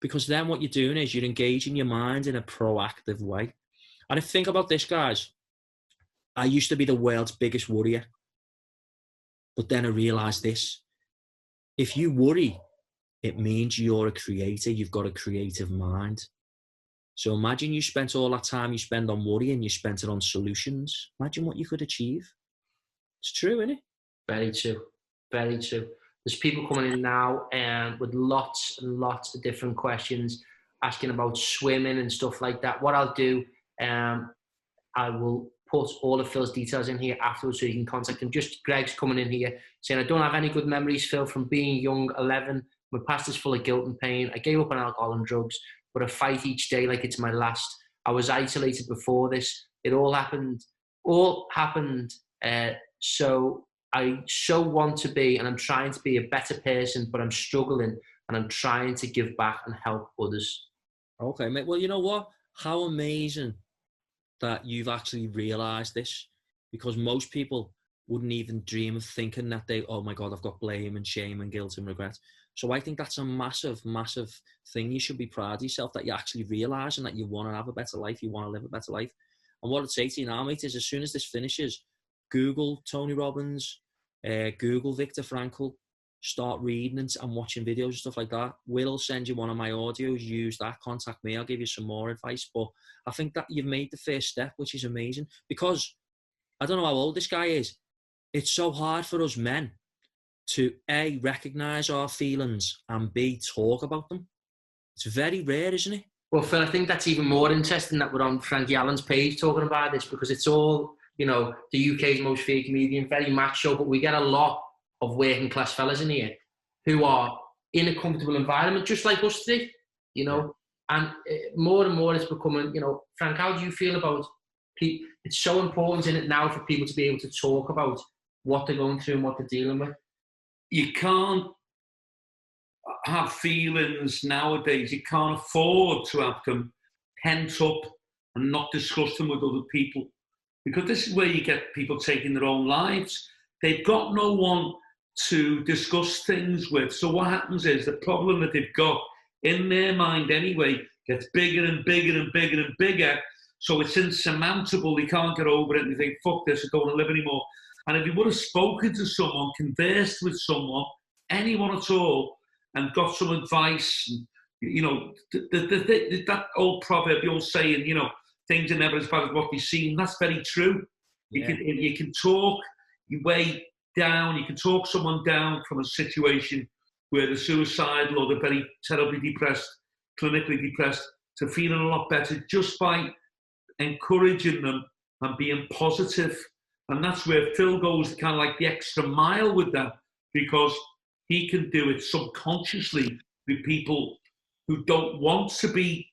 Because then what you're doing is you're engaging your mind in a proactive way. And if think about this, guys, I used to be the world's biggest worrier. But then I realized this. If you worry, it means you're a creator. You've got a creative mind. So imagine you spent all that time you spend on worrying, you spent it on solutions. Imagine what you could achieve. It's true, isn't it? Very true. Very true. There's people coming in now with lots and lots of different questions, asking about swimming and stuff like that. What I'll do, I will put all of Phil's details in here afterwards so you can contact him. Just Greg's coming in here saying, I don't have any good memories, Phil, from being young, 11. My past is full of guilt and pain. I gave up on alcohol and drugs, but I fight each day like it's my last. I was isolated before this. It all happened. So I so want to be, and I'm trying to be a better person, but I'm struggling, and I'm trying to give back and help others. Okay, mate. Well, you know what? How amazing that you've actually realised this, because most people wouldn't even dream of thinking that oh my God, I've got blame and shame and guilt and regret. So I think that's a massive, massive thing. You should be proud of yourself that you actually realise and that you want to have a better life, you want to live a better life. And what I'd say to you now, mate, is as soon as this finishes, Google Tony Robbins, Google Viktor Frankl, start reading and watching videos and stuff like that. Will send you one of my audios, use that, contact me, I'll give you some more advice. But I think that you've made the first step, which is amazing, because I don't know how old this guy is. It's so hard for us men to A, recognise our feelings, and B, talk about them. It's very rare, isn't it? Well, Phil, I think that's even more interesting that we're on Frankie Allen's page talking about this, because it's all, the UK's most feared comedian, very macho, but we get a lot of working class fellas in here who are in a comfortable environment, just like us today, you know. And more and more it's becoming, you know, Frank, how do you feel about people? It's so important in it now for people to be able to talk about what they're going through and what they're dealing with. You can't have feelings nowadays. You can't afford to have them pent up and not discuss them with other people, because this is where you get people taking their own lives. They've got no one to discuss things with. So what happens is the problem that they've got in their mind anyway gets bigger and bigger and bigger and bigger. So it's insurmountable. They can't get over it and they think, fuck this, I don't want to live anymore. And if you would have spoken to someone, conversed with someone, anyone at all, and got some advice, and, you know, that old proverb, the old saying, you know, things are never as bad as what they seem. That's very true. Yeah. You can talk your way down. You can talk someone down from a situation where they're suicidal or they're very terribly depressed, clinically depressed, to feeling a lot better just by encouraging them and being positive. And that's where Phil goes kind of like the extra mile with that, because he can do it subconsciously with people who don't want to be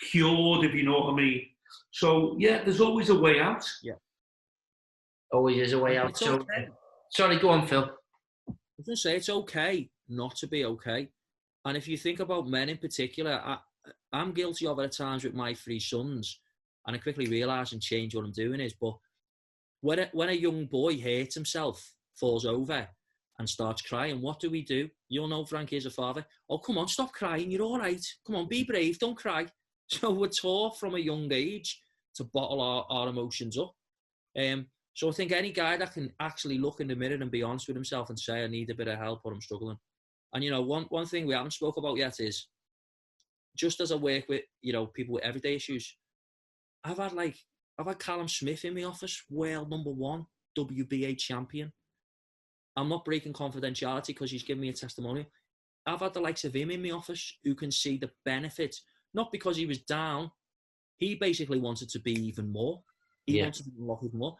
cured, if you know what I mean. So, yeah, there's always a way out. Yeah. Always is a way out. So, okay. Sorry, go on, Phil. I was going to say, it's okay not to be okay. And if you think about men in particular, I'm guilty of it at times with my 3 sons, and I quickly realise and change what I'm doing is, but when a young boy hurts himself, falls over and starts crying, what do? You'll know, Frankie, as a father, oh, come on, stop crying, you're all right. Come on, be brave, don't cry. So we're taught from a young age to bottle our emotions up. So I think any guy that can actually look in the mirror and be honest with himself and say, I need a bit of help or I'm struggling. And, you know, one thing we haven't spoke about yet is, just as I work with, you know, people with everyday issues, I've had Callum Smith in my office, world #1 WBA champion. I'm not breaking confidentiality because he's given me a testimonial. I've had the likes of him in my office who can see the benefit, not because he was down. He basically wanted to be even more. He wanted to be a lot even more.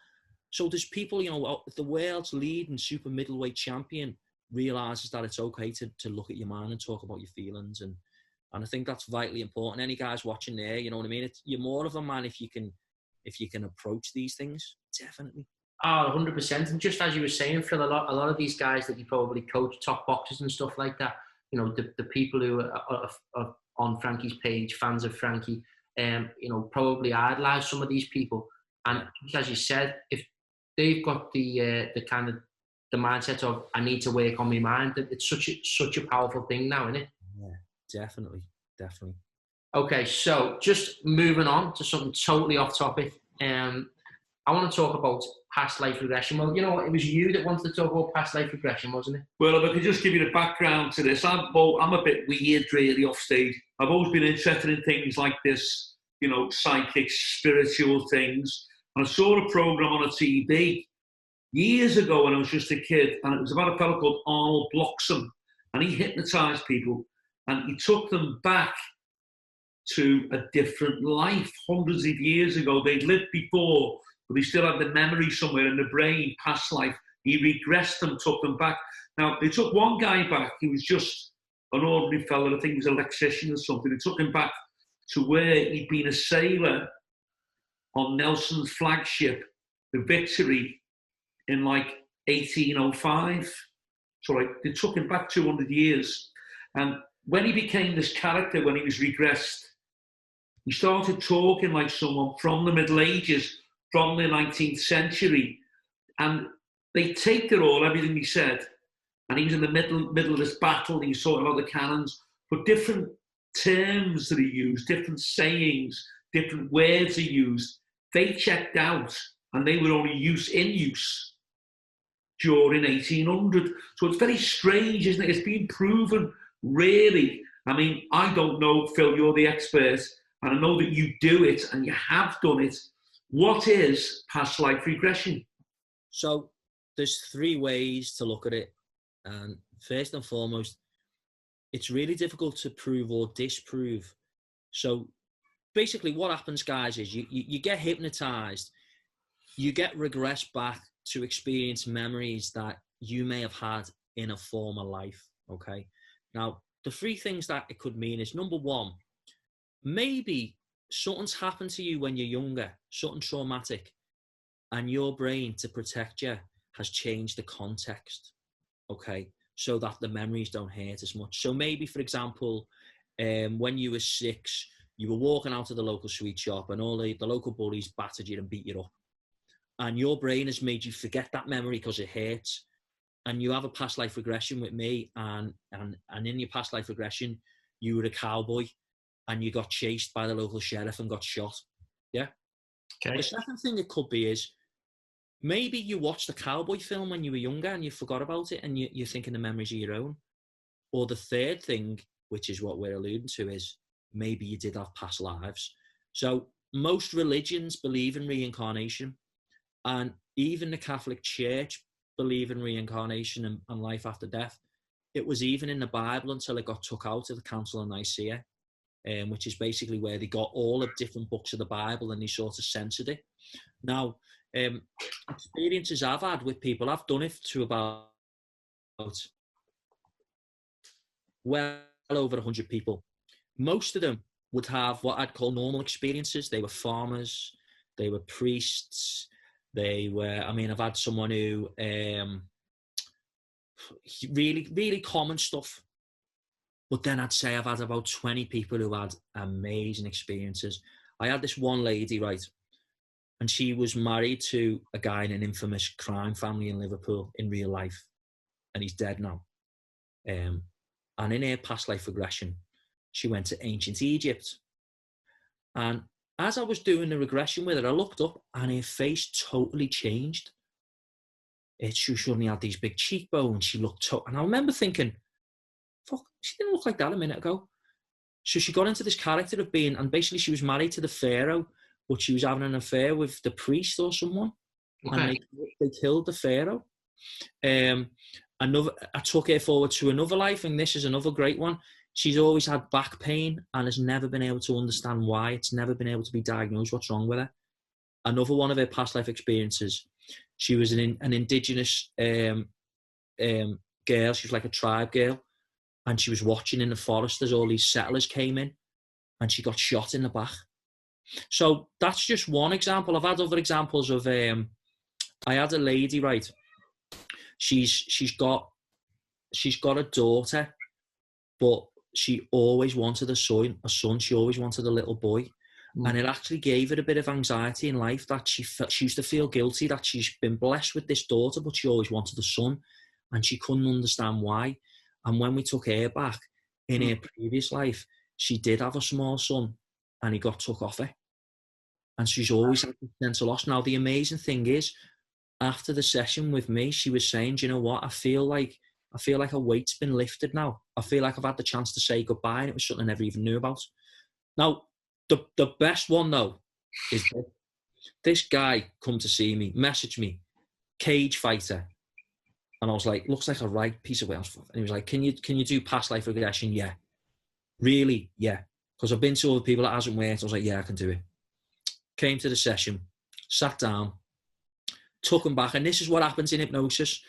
So there's people, you know, the world's leading super middleweight champion realizes that it's okay to look at your mind and talk about your feelings. And I think that's vitally important. Any guys watching there, you know what I mean? You're more of a man if you can approach these things, definitely. Oh, 100%. And just as you were saying, Phil, a lot of these guys that you probably coach, top boxers and stuff like that, you know, the people who are on Frankie's page, fans of Frankie, you know, probably idolize some of these people. And as you said, if they've got the kind of the mindset of, I need to work on my mind, it's such a powerful thing now, isn't it? Yeah, definitely. Okay, so just moving on to something totally off topic. I want to talk about past life regression. Well, you know what? It was you that wanted to talk about past life regression, wasn't it? Well, if I could just give you the background to this, I'm a bit weird, really, off stage. I've always been interested in things like this, you know, psychic, spiritual things. And I saw a program on a TV years ago when I was just a kid, and it was about a fellow called Arnold Bloxham, and he hypnotized people, and he took them back to a different life hundreds of years ago. They'd lived before, but they still had the memory somewhere in the brain, past life. He regressed them, took them back. Now, they took one guy back. He was just an ordinary fellow. I think he was an electrician or something. They took him back to where he'd been a sailor on Nelson's flagship, the Victory, in like 1805. So like they took him back 200 years. And when he became this character, when he was regressed, he started talking like someone from the Middle Ages, from the 19th century. And they taped it all, everything he said. And he was in the middle of this battle, and he was talking about the cannons. But different terms that he used, different sayings, different words he used, they checked out, and they were only in use during 1800. So it's very strange, isn't it? It's been proven, really. I mean, I don't know, Phil, you're the expert, and I know that you do it, and you have done it. What is past life regression? So there's 3 ways to look at it. And first and foremost, it's really difficult to prove or disprove. So basically what happens, guys, is you get hypnotized, you get regressed back to experience memories that you may have had in a former life. Okay. Now, the three things that it could mean is, number one, maybe something's happened to you when you're younger, something traumatic, and your brain, to protect you, has changed the context. Okay. So that the memories don't hurt as much. So maybe, for example, when you were 6, you were walking out of the local sweet shop and all the local bullies battered you and beat you up. And your brain has made you forget that memory because it hurts. And you have a past life regression with me, and in your past life regression, you were a cowboy and you got chased by the local sheriff and got shot. Yeah. Okay. The second thing it could be is, maybe you watched a cowboy film when you were younger and you forgot about it and you're thinking the memories are your own. Or the third thing, which is what we're alluding to, is maybe you did have past lives. So most religions believe in reincarnation, and even the Catholic Church believe in reincarnation and life after death. It was even in the Bible until it got took out of the Council of Nicaea, which is basically where they got all the different books of the Bible and they sort of censored it. Now, experiences I've had with people, I've done it to about well over 100 people. Most of them would have what I'd call normal experiences. They were farmers, they were priests, they were, I mean, I've had someone who, really, really common stuff. But then I'd say I've had about 20 people who had amazing experiences. I had this one lady, right, and she was married to a guy in an infamous crime family in Liverpool in real life, and he's dead now. And in her past life regression, she went to ancient Egypt. And as I was doing the regression with her, I looked up and her face totally changed. She suddenly had these big cheekbones. She looked, and I remember thinking, fuck, she didn't look like that a minute ago. So she got into this character of being, and basically she was married to the pharaoh, but she was having an affair with the priest or someone. Okay. And they killed the pharaoh. I took her forward to another life, and this is another great one. She's always had back pain and has never been able to understand why. It's never been able to be diagnosed what's wrong with her. Another one of her past life experiences, she was an indigenous girl. She was like a tribe girl, and she was watching in the forest as all these settlers came in, and she got shot in the back. So that's just one example. I've had other examples of, I had a lady, right? She's got a daughter, but she always wanted a son. She always wanted a little boy. And it actually gave her a bit of anxiety in life that she used to feel guilty that she's been blessed with this daughter, but she always wanted a son, and she couldn't understand why. And when we took her back in her previous life, she did have a small son, and he got took off her. And she's always had this sense of loss. Now, the amazing thing is, after the session with me, she was saying, do you know what? I feel like a weight's been lifted now. I feel like I've had the chance to say goodbye, and it was something I never even knew about. Now, the best one, though, is this guy come to see me, messaged me, cage fighter. And I was like, looks like a right piece of Welsh. And he was like, can you do past life regression? Yeah. Really? Yeah. Because I've been to other people that hasn't worked. I was like, yeah, I can do it. Came to the session, sat down, took him back. And this is what happens in hypnosis.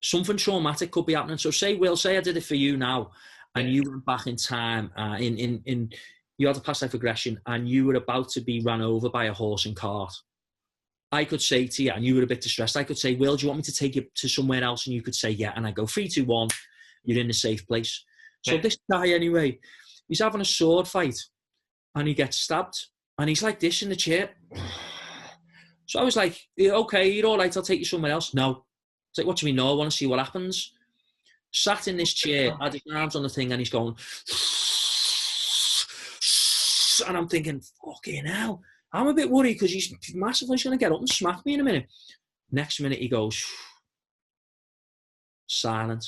Something traumatic could be happening. So say I did it for you now, and you went back in time, you had a past life regression, and you were about to be run over by a horse and cart. I could say to you, and you were a bit distressed, I could say, Will, do you want me to take you to somewhere else? And you could say, yeah. And I go, 3, 2, 1, you're in a safe place. So this guy, anyway, he's having a sword fight, and he gets stabbed, and he's like this in the chair. So I was like, okay, you're all right, I'll take you somewhere else. No. It's like, what do you mean, no? I want to see what happens. Sat in this chair, had his arms on the thing, and he's going, and I'm thinking, fucking hell. I'm a bit worried because he's massively going to get up and smack me in a minute. Next minute, he goes, silent.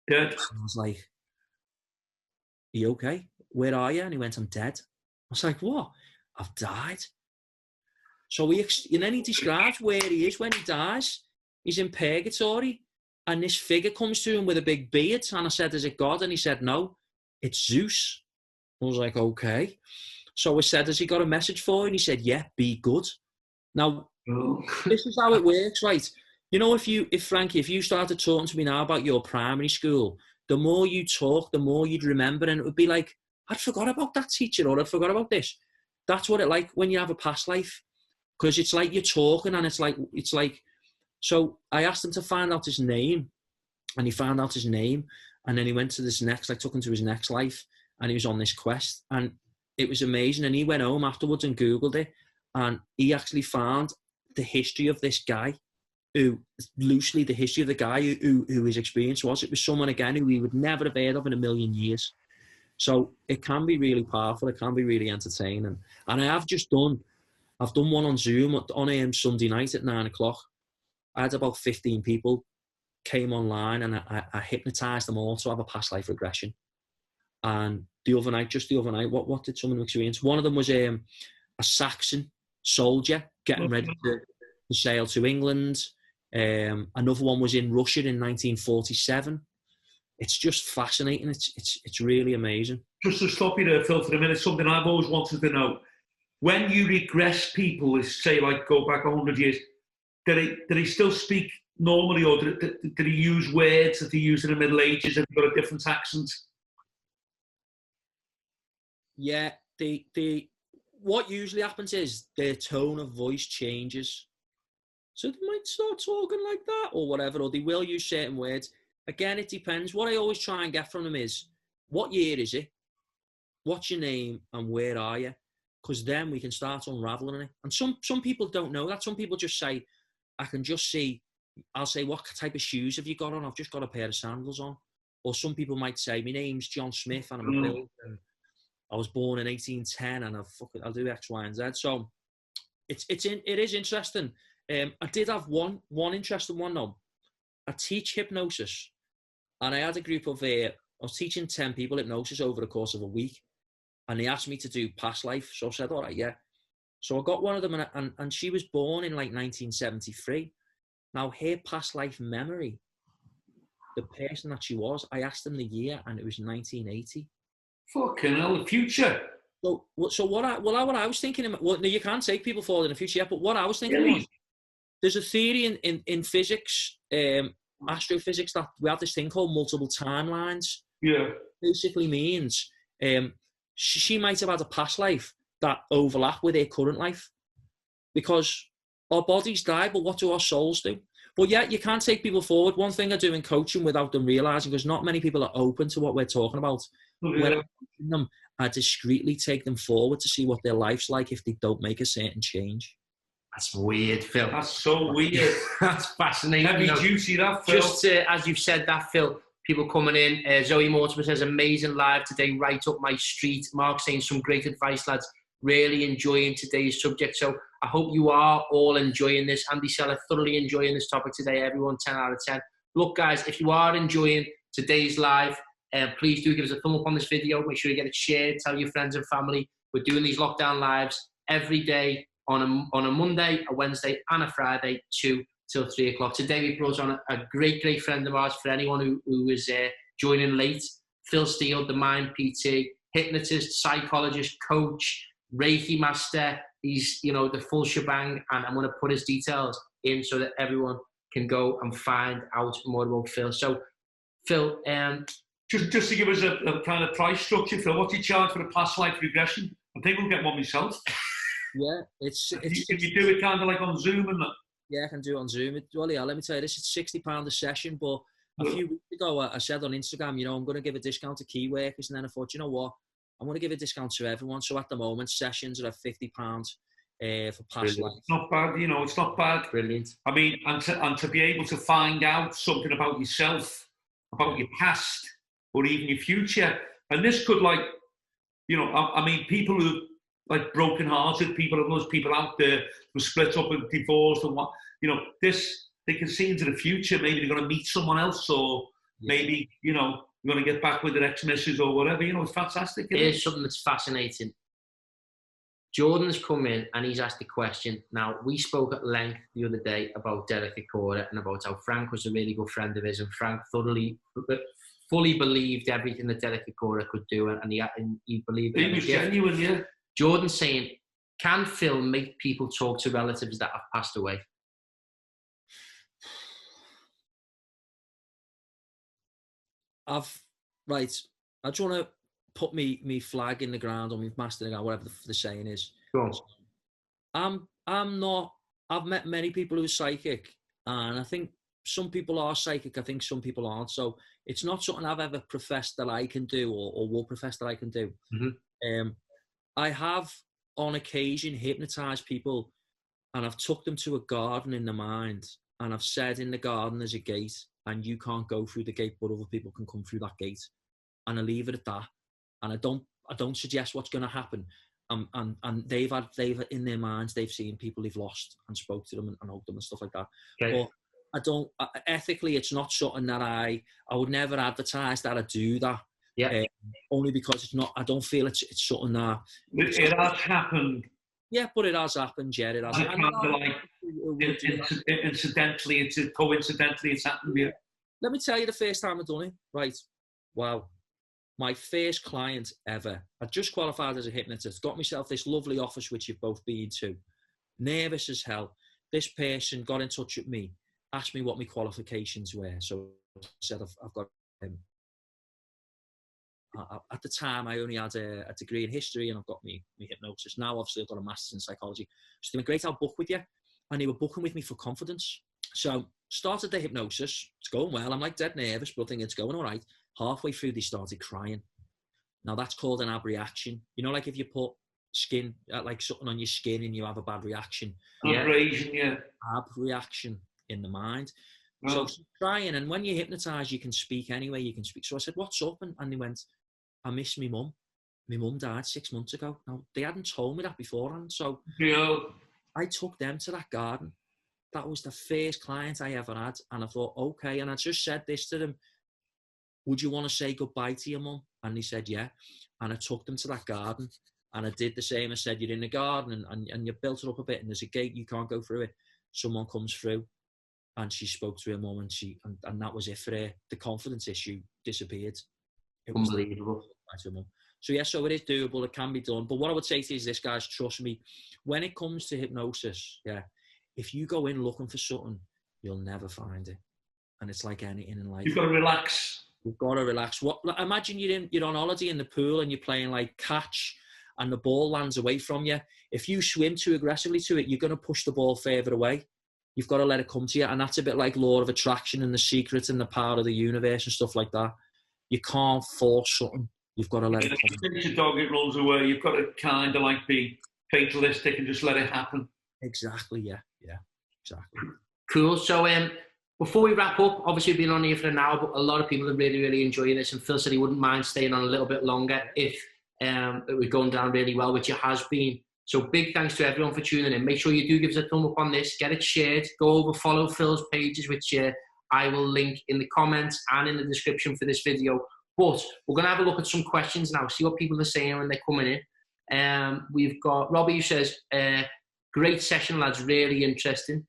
Dead. I was like, are you okay? Where are you? And he went, I'm dead. I was like, what? I've died. So and then he describes where he is when he dies. He's in purgatory. And this figure comes to him with a big beard. And I said, is it God? And he said, no, it's Zeus. I was like, okay. So I said, has he got a message for you? And he said, yeah, be good. Now, this is how it works, right? You know, Frankie, if you started talking to me now about your primary school, the more you talk, the more you'd remember, and it would be like, I'd forgot about that teacher, or I'd forgot about this. That's what it like when you have a past life, because it's like you're talking, and it's like. So I asked him to find out his name, and he found out his name, and then he went to this next, I took him to his next life, and he was on this quest, and it was amazing. And he went home afterwards and Googled it, and he actually found the history of this guy, who his experience was. It was someone, again, who he would never have heard of in a million years. So it can be really powerful. It can be really entertaining. And I've done one on Zoom on Sunday night at 9:00. I had about 15 people came online, and I hypnotized them all to have a past life regression. And the other night, what did some of them experience? One of them was a Saxon soldier getting ready to sail to England. Another one was in Russia in 1947. It's just fascinating. It's really amazing. Just to stop you there, Phil, for a minute, something I've always wanted to know. When you regress people, say like go back 100 years, did he still speak normally, or did he use words that he used in the Middle Ages and got a different accent? Yeah, what usually happens is their tone of voice changes. So they might start talking like that or whatever, or they will use certain words. Again, it depends. What I always try and get from them is, what year is it? What's your name and where are you? Because then we can start unraveling it. And some people don't know that. Some people just say, I can just see, I'll say, what type of shoes have you got on? I've just got a pair of sandals on. Or some people might say, my name's John Smith and I'm a builder. And I was born in 1810 and I'll do X, Y, and Z. So it is interesting. I did have one interesting one though. I teach hypnosis, and I had a group of, I was teaching 10 people hypnosis over the course of a week, and they asked me to do past life. So I said, all right, yeah. So I got one of them, and she was born in like 1973. Now, her past life memory, the person that she was, I asked them the year, and it was 1980. Fucking hell, the future. So what I was thinking, well, you can't take people forward in the future yet, but what I was thinking was, there's a theory in physics, astrophysics, that we have this thing called multiple timelines. Yeah. Basically means she might have had a past life that overlap with her current life, because our bodies die, but what do our souls do? But yeah, you can't take people forward. One thing I do in coaching without them realizing, because not many people are open to what we're talking about. When I'm coaching them, I discreetly take them forward to see what their life's like if they don't make a certain change. That's weird, Phil. That's so weird. That's fascinating. Heavy duty, that, Phil. Just as you've said that, Phil, people coming in. Zoe Mortimer says, amazing live today, right up my street. Mark saying some great advice, lads. Really enjoying today's subject. So I hope you are all enjoying this. Andy Seller, thoroughly enjoying this topic today. Everyone, 10 out of 10. Look, guys, if you are enjoying today's live, please do give us a thumb up on this video. Make sure you get it shared. Tell your friends and family. We're doing these lockdown lives every day on a Monday, a Wednesday, and a Friday, 2 till 3 o'clock. Today we brought on a great friend of ours for anyone who is joining late. Phil Steele, the Mind PT, hypnotist, psychologist, coach, Reiki master. He's, the full shebang, and I'm going to put his details in so that everyone can go and find out more about Phil. So, Phil, just to give us a kind of price structure, Phil, what do you charge for a past life regression? I think we'll get one myself. Yeah, Can you do it kind of like on Zoom and that? Yeah, I can do it on Zoom. Well, yeah, let me tell you this, it's £60 a session, but a few weeks ago I said on Instagram, I'm going to give a discount to key workers, and then I thought, you know what, I'm going to give a discount to everyone. So at the moment, sessions are at £50 for past life. It's not bad, it's not bad. Brilliant. I mean, and to be able to find out something about yourself, about your past, or even your future, and this could people who like broken-hearted people, and those people out there who split up and divorced and what, they can see into the future. Maybe they're going to meet someone else, or maybe, they're going to get back with their ex-missus or whatever. It's fantastic. Here's something that's fascinating. Jordan's come in and he's asked a question. Now, we spoke at length the other day about Derek Acora and about how Frank was a really good friend of his, and Frank fully believed everything that Derek Acora could do, and he believed he was genuine, yeah. Jordan's saying, can Phil make people talk to relatives that have passed away? I just want to put me flag in the ground, or me master in the ground, whatever the saying is. Sure. I'm not. I've met many people who are psychic, and I think some people are psychic. I think some people aren't. So it's not something I've ever professed that I can do, or will profess that I can do. Mm-hmm. I have on occasion hypnotized people, and I've took them to a garden in the mind, and I've said in the garden there's a gate, and you can't go through the gate, but other people can come through that gate, and I leave it at that, and I don't suggest what's going to happen. And they've in their minds, they've seen people they've lost and spoke to them and hugged them and stuff like that. Okay. But I don't, ethically, it's not something that I would never advertise that I do that. Yeah. Only because it's not, I don't feel it's something that... It has happened. Yeah, but it has happened, yeah, it has. And kind of like, coincidentally, it's happened here. Let me tell you the first time I've done it. Right. Wow. My first client ever. I just qualified as a hypnotist. Got myself this lovely office, which you've both been to. Nervous as hell. This person got in touch with me, asked me what my qualifications were. So I said, I've got... at the time, I only had a degree in history, and I've got me hypnosis. Now, obviously, I've got a master's in psychology. So they were great, I'll book with you. And they were booking with me for confidence. So started the hypnosis. It's going well. I'm like dead nervous, but I think it's going all right. Halfway through, they started crying. Now, that's called an abreaction. You know, like if you put skin, like something on your skin and you have a bad reaction. Abrasion, yeah. Abreaction in the mind. Oh. So crying, and when you hypnotise, you can speak anyway, you can speak. So I said, what's up? And they went, I miss my mum. My mum died 6 months ago. Now, they hadn't told me that beforehand. So I took them to that garden. That was the first client I ever had. And I thought, okay. And I just said this to them, would you want to say goodbye to your mum? And they said, yeah. And I took them to that garden, and I did the same. I said, you're in the garden, and you built it up a bit, and there's a gate, you can't go through it. Someone comes through, and she spoke to her mum, and that was it for her. The confidence issue disappeared. It was unbelievable. So yeah, so it is doable. It can be done. But what I would say to you is this, guys, trust me, when it comes to hypnosis, yeah, if you go in looking for something, you'll never find it. And it's like anything in life. You've got to relax. You've got to relax. Imagine you're on holiday in the pool and you're playing like catch, and the ball lands away from you. If you swim too aggressively to it, you're going to push the ball further away. You've got to let it come to you. And that's a bit like law of attraction and The Secret and the power of the universe and stuff like that. You can't force something. You've got to let it come. If it's a dog, it runs away. You've got to kind of like be fatalistic and just let it happen. Exactly, yeah, exactly. Cool. So before we wrap up, obviously we've been on here for an hour, but a lot of people are really, really enjoying this, and Phil said he wouldn't mind staying on a little bit longer if it was going down really well, which it has been. So big thanks to everyone for tuning in. Make sure you do give us a thumb up on this, get it shared, go over, follow Phil's pages, which I will link in the comments and in the description for this video. But we're going to have a look at some questions now, see what people are saying when they're coming in. We've got Robbie, who says, great session, lads, really interesting.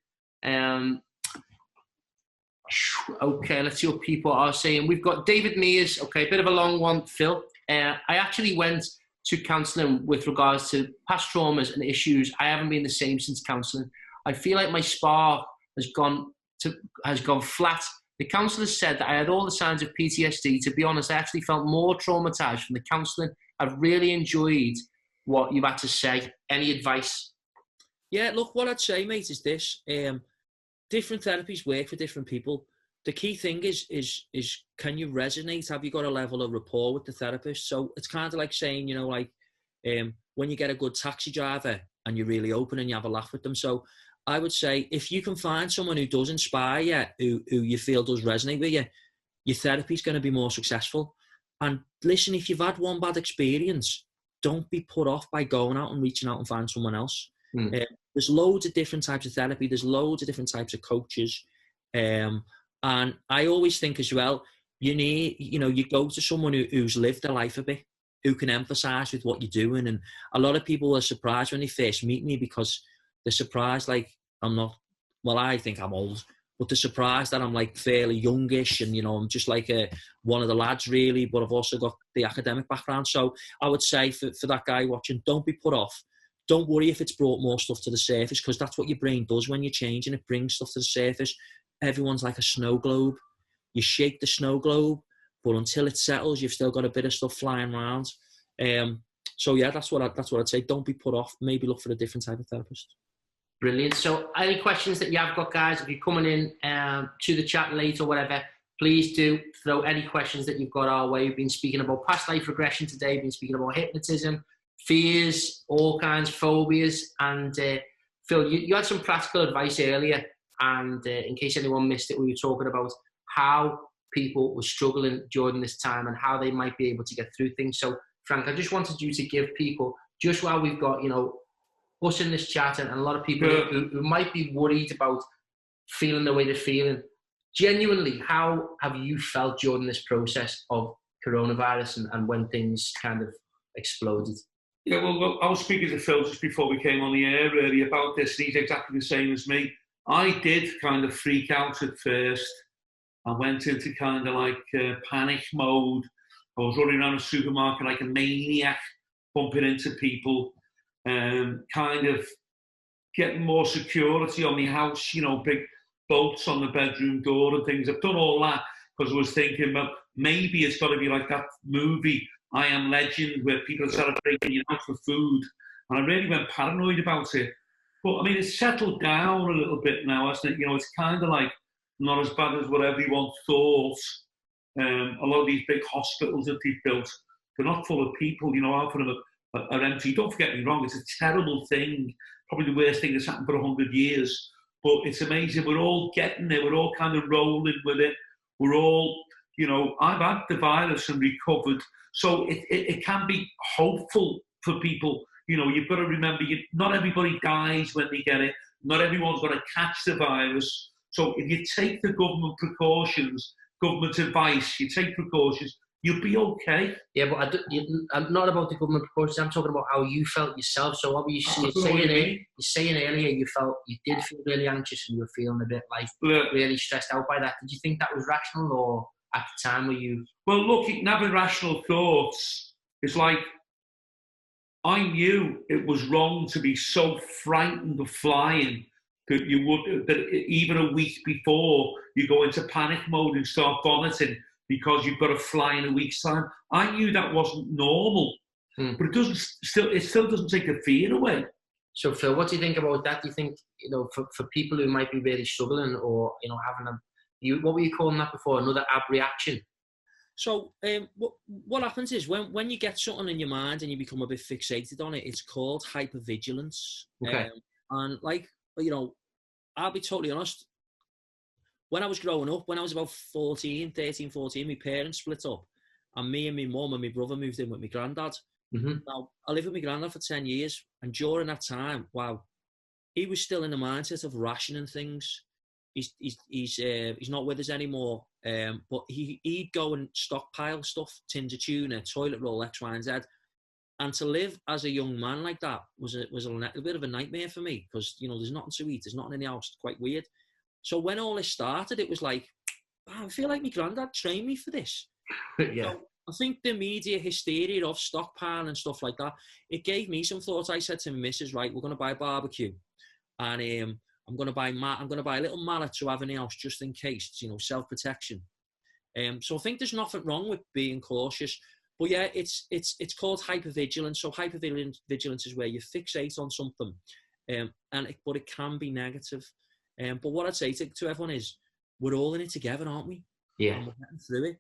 Okay, let's see what people are saying. We've got David Mears. Okay, a bit of a long one, Phil. I actually went to counselling with regards to past traumas and issues. I haven't been the same since counselling. I feel like my spark has gone flat. The counsellor said that I had all the signs of PTSD. To be honest, I actually felt more traumatised from the counselling. I've really enjoyed what you've had to say. Any advice? Yeah, look, what I'd say, mate, is this. Different therapies work for different people. The key thing is can you resonate? Have you got a level of rapport with the therapist? So it's kind of like saying, you know, like when you get a good taxi driver and you're really open and you have a laugh with them. So I would say if you can find someone who does inspire you, who you feel does resonate with you, your therapy is going to be more successful. And listen, if you've had one bad experience, don't be put off by going out and reaching out and finding someone else. There's loads of different types of therapy. There's loads of different types of coaches. And I always think as well, you go to someone who's lived a life a bit, who can emphasize with what you're doing. And a lot of people are surprised when they first meet me because they're surprised, like, I think I'm old, but they're surprised that I'm like fairly youngish and, I'm just like one of the lads really, but I've also got the academic background. So I would say for that guy watching, don't be put off. Don't worry if it's brought more stuff to the surface, because that's what your brain does when you're changing. It brings stuff to the surface. Everyone's like a snow globe. You shake the snow globe, but until it settles, you've still got a bit of stuff flying around. So yeah, that's what I'd say. Don't be put off. Maybe look for a different type of therapist. Brilliant. So any questions that you have got, guys, if you're coming in to the chat late or whatever, please do throw any questions that you've got our way. We've been speaking about past life regression today. We've been speaking about hypnotism, fears, all kinds, phobias. And Phil, you had some practical advice earlier. And in case anyone missed it, we were talking about how people were struggling during this time and how they might be able to get through things. So, Frank, I just wanted you to give people, just while we've got, us in this chat and a lot of people who might be worried about feeling the way they're feeling, genuinely, how have you felt during this process of coronavirus and when things kind of exploded? Yeah, well, I was speaking to Phil just before we came on the air really about this, and he's exactly the same as me. I did kind of freak out at first. I went into kind of like panic mode. I was running around a supermarket like a maniac, bumping into people, kind of getting more security on my house, big bolts on the bedroom door and things. I've done all that because I was thinking, well, maybe it's got to be like that movie, I Am Legend, where people are celebrating out for food. And I really went paranoid about it. But, I mean, it's settled down a little bit now, hasn't it? It's kind of like not as bad as what everyone thought. A lot of these big hospitals that they've built, they're not full of people, half of them are empty. Don't get me wrong, it's a terrible thing, probably the worst thing that's happened for 100 years. But it's amazing, we're all getting there, we're all kind of rolling with it. We're all, I've had the virus and recovered. So it can be hopeful for people. You've got to remember, not everybody dies when they get it. Not everyone's going to catch the virus. So if you take the government precautions, government advice, you take precautions, you'll be okay. Yeah, but I'm not about the government precautions. I'm talking about how you felt yourself. So obviously, you're saying earlier you did feel really anxious and you were feeling a bit like really stressed out by that. Did you think that was rational, or at the time were you? Well, look, having rational thoughts, it's like I knew it was wrong to be so frightened of flying that even a week before you go into panic mode and start vomiting because you've got to fly in a week's time. I knew that wasn't normal, but it still doesn't take the fear away. So Phil, what do you think about that? Do you think, for people who might be really struggling or, having what were you calling that before? Another ab reaction? So what happens is when you get something in your mind and you become a bit fixated on it, it's called hyper-vigilance. Okay. And I'll be totally honest. When I was growing up, when I was about 13, 14, my parents split up. And me and my mum and my brother moved in with my granddad. Mm-hmm. Now, I lived with my granddad for 10 years. And during that time, wow, he was still in the mindset of rationing things. He's not with us anymore. But he'd go and stockpile stuff, tins of tuna, toilet roll, X, Y, and Z. And to live as a young man like that was a bit of a nightmare for me because, there's nothing to eat. There's nothing in the house. It's quite weird. So when all this started, it was like, I feel like my granddad trained me for this. Yeah. So I think the media hysteria of stockpile and stuff like that, it gave me some thoughts. I said to my missus, right, we're going to buy a barbecue. And I'm going to buy a little mallet to have in the house just in case, self-protection. So I think there's nothing wrong with being cautious. But yeah, it's called hyper-vigilance. So hyper-vigilance is where you fixate on something, but it can be negative. But what I'd say to everyone is, we're all in it together, aren't we? Yeah. And we're getting through it.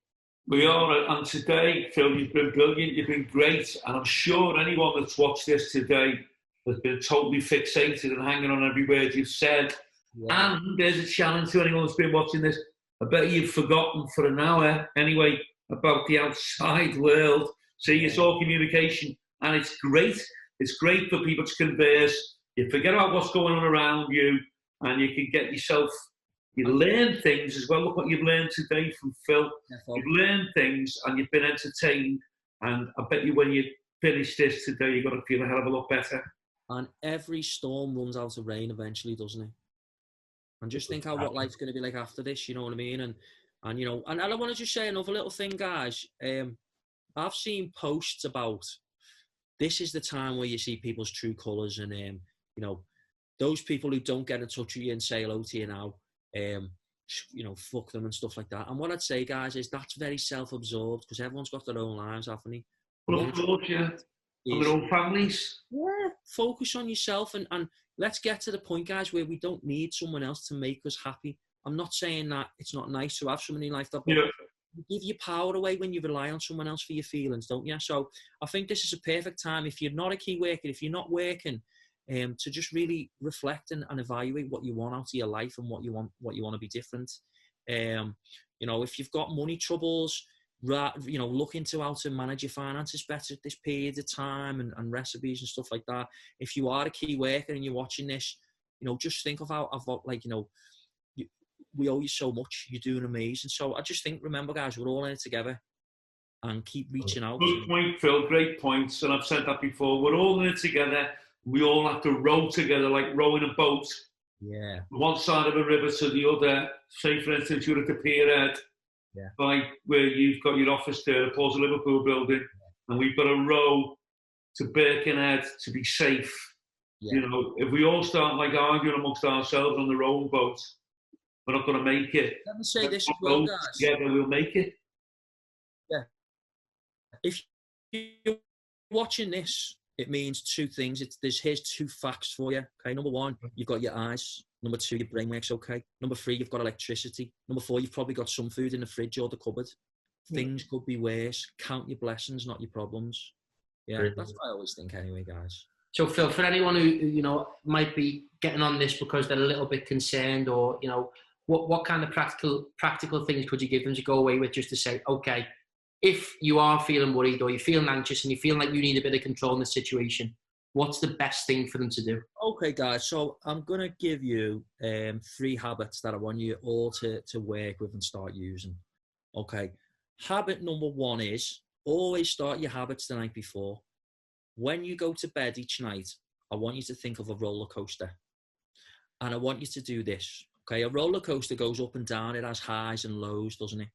We are, and today, Phil, you've been brilliant, you've been great, and I'm sure anyone that's watched this today has been totally fixated and hanging on every word you've said. Yeah. And there's a challenge to anyone that's been watching this. I bet you've forgotten for an hour, anyway, about the outside world. See, it's all communication, and it's great. It's great for people to converse. You forget about what's going on around you, and you can get yourself, you learn things as well. Look what you've learned today from Phil. You've learned things, and you've been entertained, and I bet you when you finish this today, you're going to feel a hell of a lot better. And every storm runs out of rain eventually, doesn't it? And just think what life's going to be like after this, you know what I mean? And I want to just say another little thing, guys. I've seen posts about this is the time where you see people's true colours, and those people who don't get in touch with you and say hello to you now, you know, fuck them and stuff like that. And what I'd say, guys, is that's very self-absorbed because everyone's got their own lives, haven't they? Well, of course, yeah. And their own families. Yeah, focus on yourself and let's get to the point, guys, where we don't need someone else to make us happy. I'm not saying that it's not nice to have someone in your life that you give your power away when you rely on someone else for your feelings, don't you? So I think this is a perfect time, if you're not a key worker, if you're not working, to just really reflect and evaluate what you want out of your life and what you want to be different. You know, if you've got money troubles, you know, look into how to manage your finances better at this period of time and recipes and stuff like that. If you are a key worker and you're watching this, you know, just think of like, you know, we owe you so much. You're doing amazing. So I just think, remember, guys, we're all in it together and keep reaching out. Good point, Phil. Great points. And I've said that before. We're all in it together. We all have to row together, like rowing a boat. Yeah. One side of a river to the other. Say, for instance, you're at the pierhead. Yeah. By where you've got your office there, Paul's a Liverpool building, and we've got a row to Birkenhead to be safe. Yeah. You know, if we all start like arguing amongst ourselves on the rowing boat, we're not going to make it. Let me say this as well, guys. Together, we'll make it. Yeah. If you're watching this, it means two things. Here's two facts for you. Okay, number one, you've got your eyes. Number two, your brain works okay. Number three, you've got electricity. Number four, you've probably got some food in the fridge or the cupboard. Things could be worse. Count your blessings, not your problems. Yeah, that's what I always think anyway, guys. So, Phil, for anyone who, you know, might be getting on this because they're a little bit concerned, or, you know, what kind of practical things could you give them to go away with, just to say, okay, if you are feeling worried or you're feeling anxious and you feel like you need a bit of control in the situation, what's the best thing for them to do? Okay, guys, so I'm going to give you 3 habits that I want you all to work with and start using. Okay, habit number 1 is always start your habits the night before. When you go to bed each night, I want you to think of a roller coaster. And I want you to do this. Okay, a roller coaster goes up and down. It has highs and lows, doesn't it?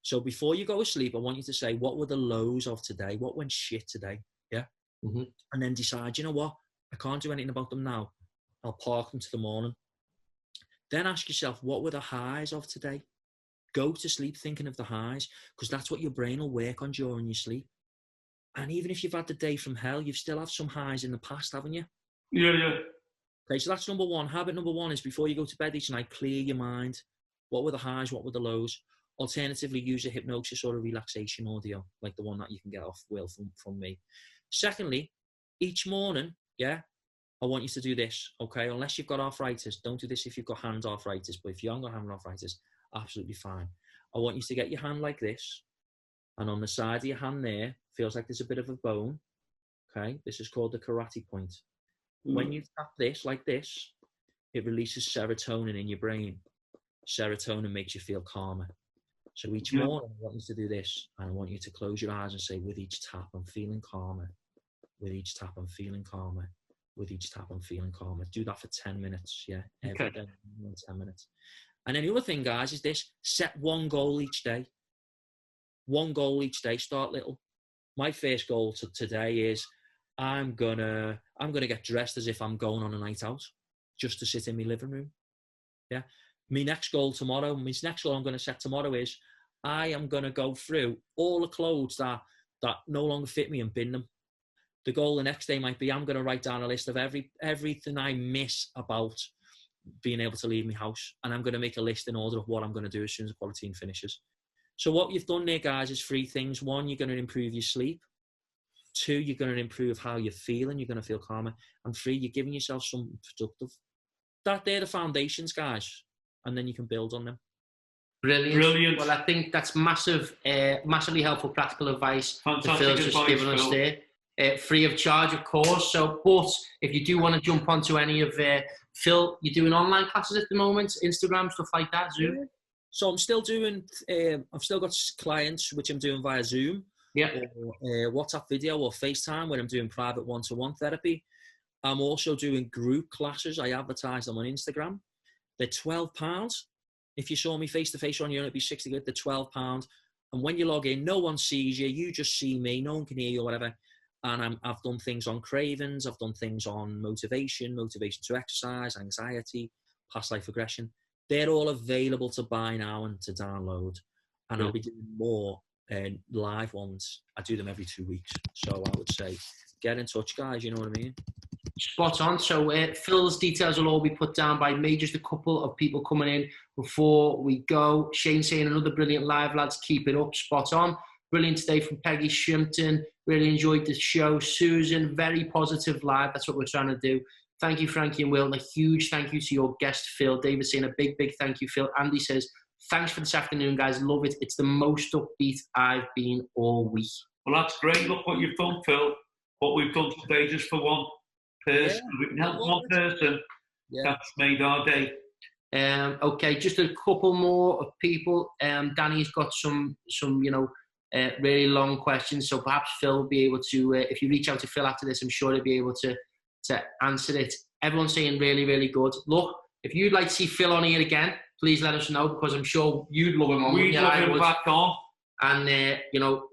So before you go to sleep, I want you to say, what were the lows of today? What went shit today? Yeah. Mm-hmm. And then decide, you know what? I can't do anything about them now. I'll park them to the morning. Then ask yourself, what were the highs of today? Go to sleep thinking of the highs, because that's what your brain will work on during your sleep. And even if you've had the day from hell, you've still have some highs in the past, haven't you? Yeah. Okay, so that's number 1. Habit number 1 is before you go to bed each night, clear your mind. What were the highs? What were the lows? Alternatively, use a hypnosis or a relaxation audio, like the one that you can get off Will from me. Secondly, each morning, I want you to do this, okay? Unless you've got arthritis, don't do this if you've got hand arthritis, but if you haven't got hand arthritis, absolutely fine. I want you to get your hand like this, and on the side of your hand there, feels like there's a bit of a bone, okay? This is called the karate point. When you tap this like this, it releases serotonin in your brain. Serotonin makes you feel calmer. So each morning, I want you to do this, and I want you to close your eyes and say, with each tap, I'm feeling calmer. With each tap, I'm feeling calmer. With each tap, I'm feeling calmer. Do that for 10 minutes, every day, 10 minutes. And then the other thing, guys, is this: set one goal each day. One goal each day. Start little. My first goal today is I'm gonna get dressed as if I'm going on a night out, just to sit in my living room. Yeah. My next goal I'm going to set tomorrow is I am going to go through all the clothes that no longer fit me and bin them. The goal the next day might be I'm going to write down a list of everything I miss about being able to leave my house, and I'm going to make a list in order of what I'm going to do as soon as the quarantine finishes. So what you've done there, guys, is 3 things. 1, you're going to improve your sleep. 2, you're going to improve how you're feeling. You're going to feel calmer. And 3, you're giving yourself something productive. They're the foundations, guys. And then you can build on them. Brilliant. Well, I think that's massively helpful practical advice. Fantastic Phil's just given us there. Free of charge, of course. So, but if you do want to jump onto any of Phil, you're doing online classes at the moment, Instagram, stuff like that, Zoom? Yeah. So I'm still doing, I've still got clients which I'm doing via Zoom, or WhatsApp video or FaceTime, where I'm doing private one-to-one therapy. I'm also doing group classes. I advertise them on Instagram. They're £12. If you saw me face-to-face on you, it'd be 60 quid. They're £12. And when you log in, no one sees you. You just see me. No one can hear you or whatever. And I've done things on cravings. I've done things on motivation to exercise, anxiety, past life regression. they're all available to buy now and to download. And Yeah. I'll be doing more live ones. I do them every 2 weeks. So I would say, get in touch, guys. You know what I mean? Spot on. So Phil's details will all be put down by me. Just a couple of people coming in before we go. Shane saying another brilliant live, lads. Keep it up. Spot on. Brilliant today from Peggy Shimpton. Really enjoyed the show. Susan, very positive live. That's what we're trying to do. Thank you, Frankie and Will. And a huge thank you to your guest, Phil. David saying a big, big thank you, Phil. Andy says, thanks for this afternoon, guys. Love it. It's the most upbeat I've been all week. Well, that's great. Look what you've done, Phil. What we've done today just for one person. We can help one person. That's made our day. Okay, just a couple more of people. Danny's got some really long questions, so perhaps Phil will be able to, if you reach out to Phil after this, I'm sure he'll be able to answer it. Everyone's saying really, really good. Look, if you'd like to see Phil on here again, please let us know, because I'm sure you'd love him on. We'd love him back on. And,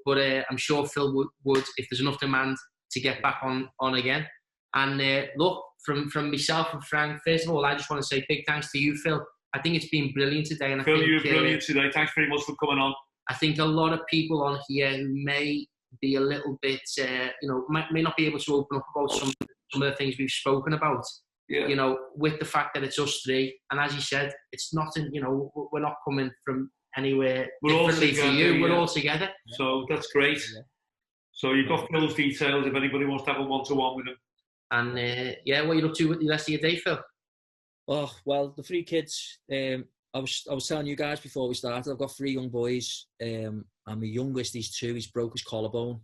but I'm sure Phil would if there's enough demand to get back on again. And look, from myself and Frank, first of all, I just want to say big thanks to you, Phil. I think it's been brilliant today. And Phil, you were brilliant today. Thanks very much for coming on. I think a lot of people on here who may be a little bit, may not be able to open up about some of the things we've spoken about. Yeah. With the fact that it's us three, and as you said, it's nothing. We're not coming from anywhere differently to you. Yeah. We're all together. So that's great. Yeah. So you've got Phil's details if anybody wants to have a one-to-one with him. And what are you up to with the rest of your day, Phil? Oh well, the 3 kids. I was telling you guys before we started, I've got 3 young boys. And my youngest, he's 2. He's broke his collarbone.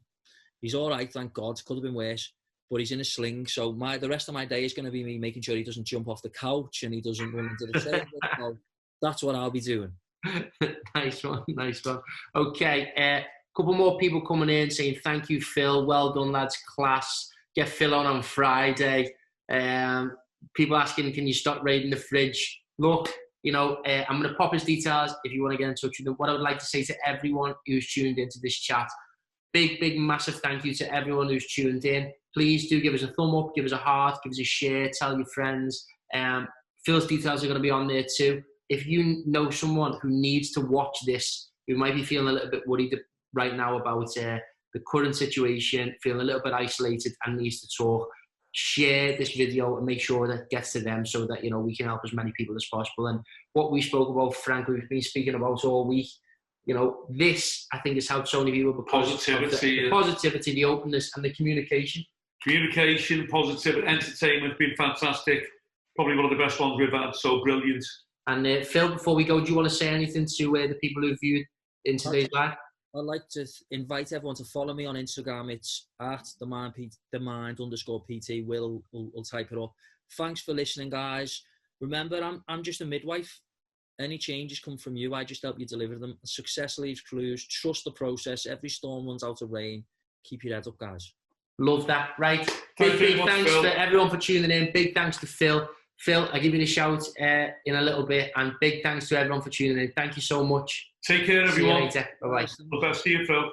He's all right, thank God. Could have been worse, but he's in a sling. So the rest of my day is going to be me making sure he doesn't jump off the couch and he doesn't run into the table. So that's what I'll be doing. Nice one. Okay, couple more people coming in saying thank you, Phil. Well done, lads. Class. Get Phil on Friday. People asking, can you stop raiding the fridge? Look, I'm going to pop his details if you want to get in touch with him. What I would like to say to everyone who's tuned into this chat, big, massive thank you to everyone who's tuned in. Please do give us a thumb up, give us a heart, give us a share, tell your friends. Phil's details are going to be on there too. If you know someone who needs to watch this, who might be feeling a little bit worried right now about the current situation, feeling a little bit isolated and needs to talk, share this video and make sure that it gets to them so that, we can help as many people as possible. And what we spoke about, Frank, we've been speaking about all week, this, I think, has helped so many people because the positivity, the openness and the communication. Communication, positivity, entertainment, been fantastic. Probably one of the best ones we've had, so brilliant. And Phil, before we go, do you want to say anything to the people who viewed in today's live? I'd like to invite everyone to follow me on Instagram. It's at the mind_PT. Will type it up. Thanks for listening, guys. Remember, I'm just a midwife. Any changes come from you. I just help you deliver them. Success leaves clues. Trust the process. Every storm runs out of rain. Keep your head up, guys. Love that. Right. Big thanks for everyone for tuning in. Big thanks to Phil. Phil, I'll give you the shout in a little bit. And big thanks to everyone for tuning in. Thank you so much. Take care, everyone. See you later. Bye-bye. See you, Phil.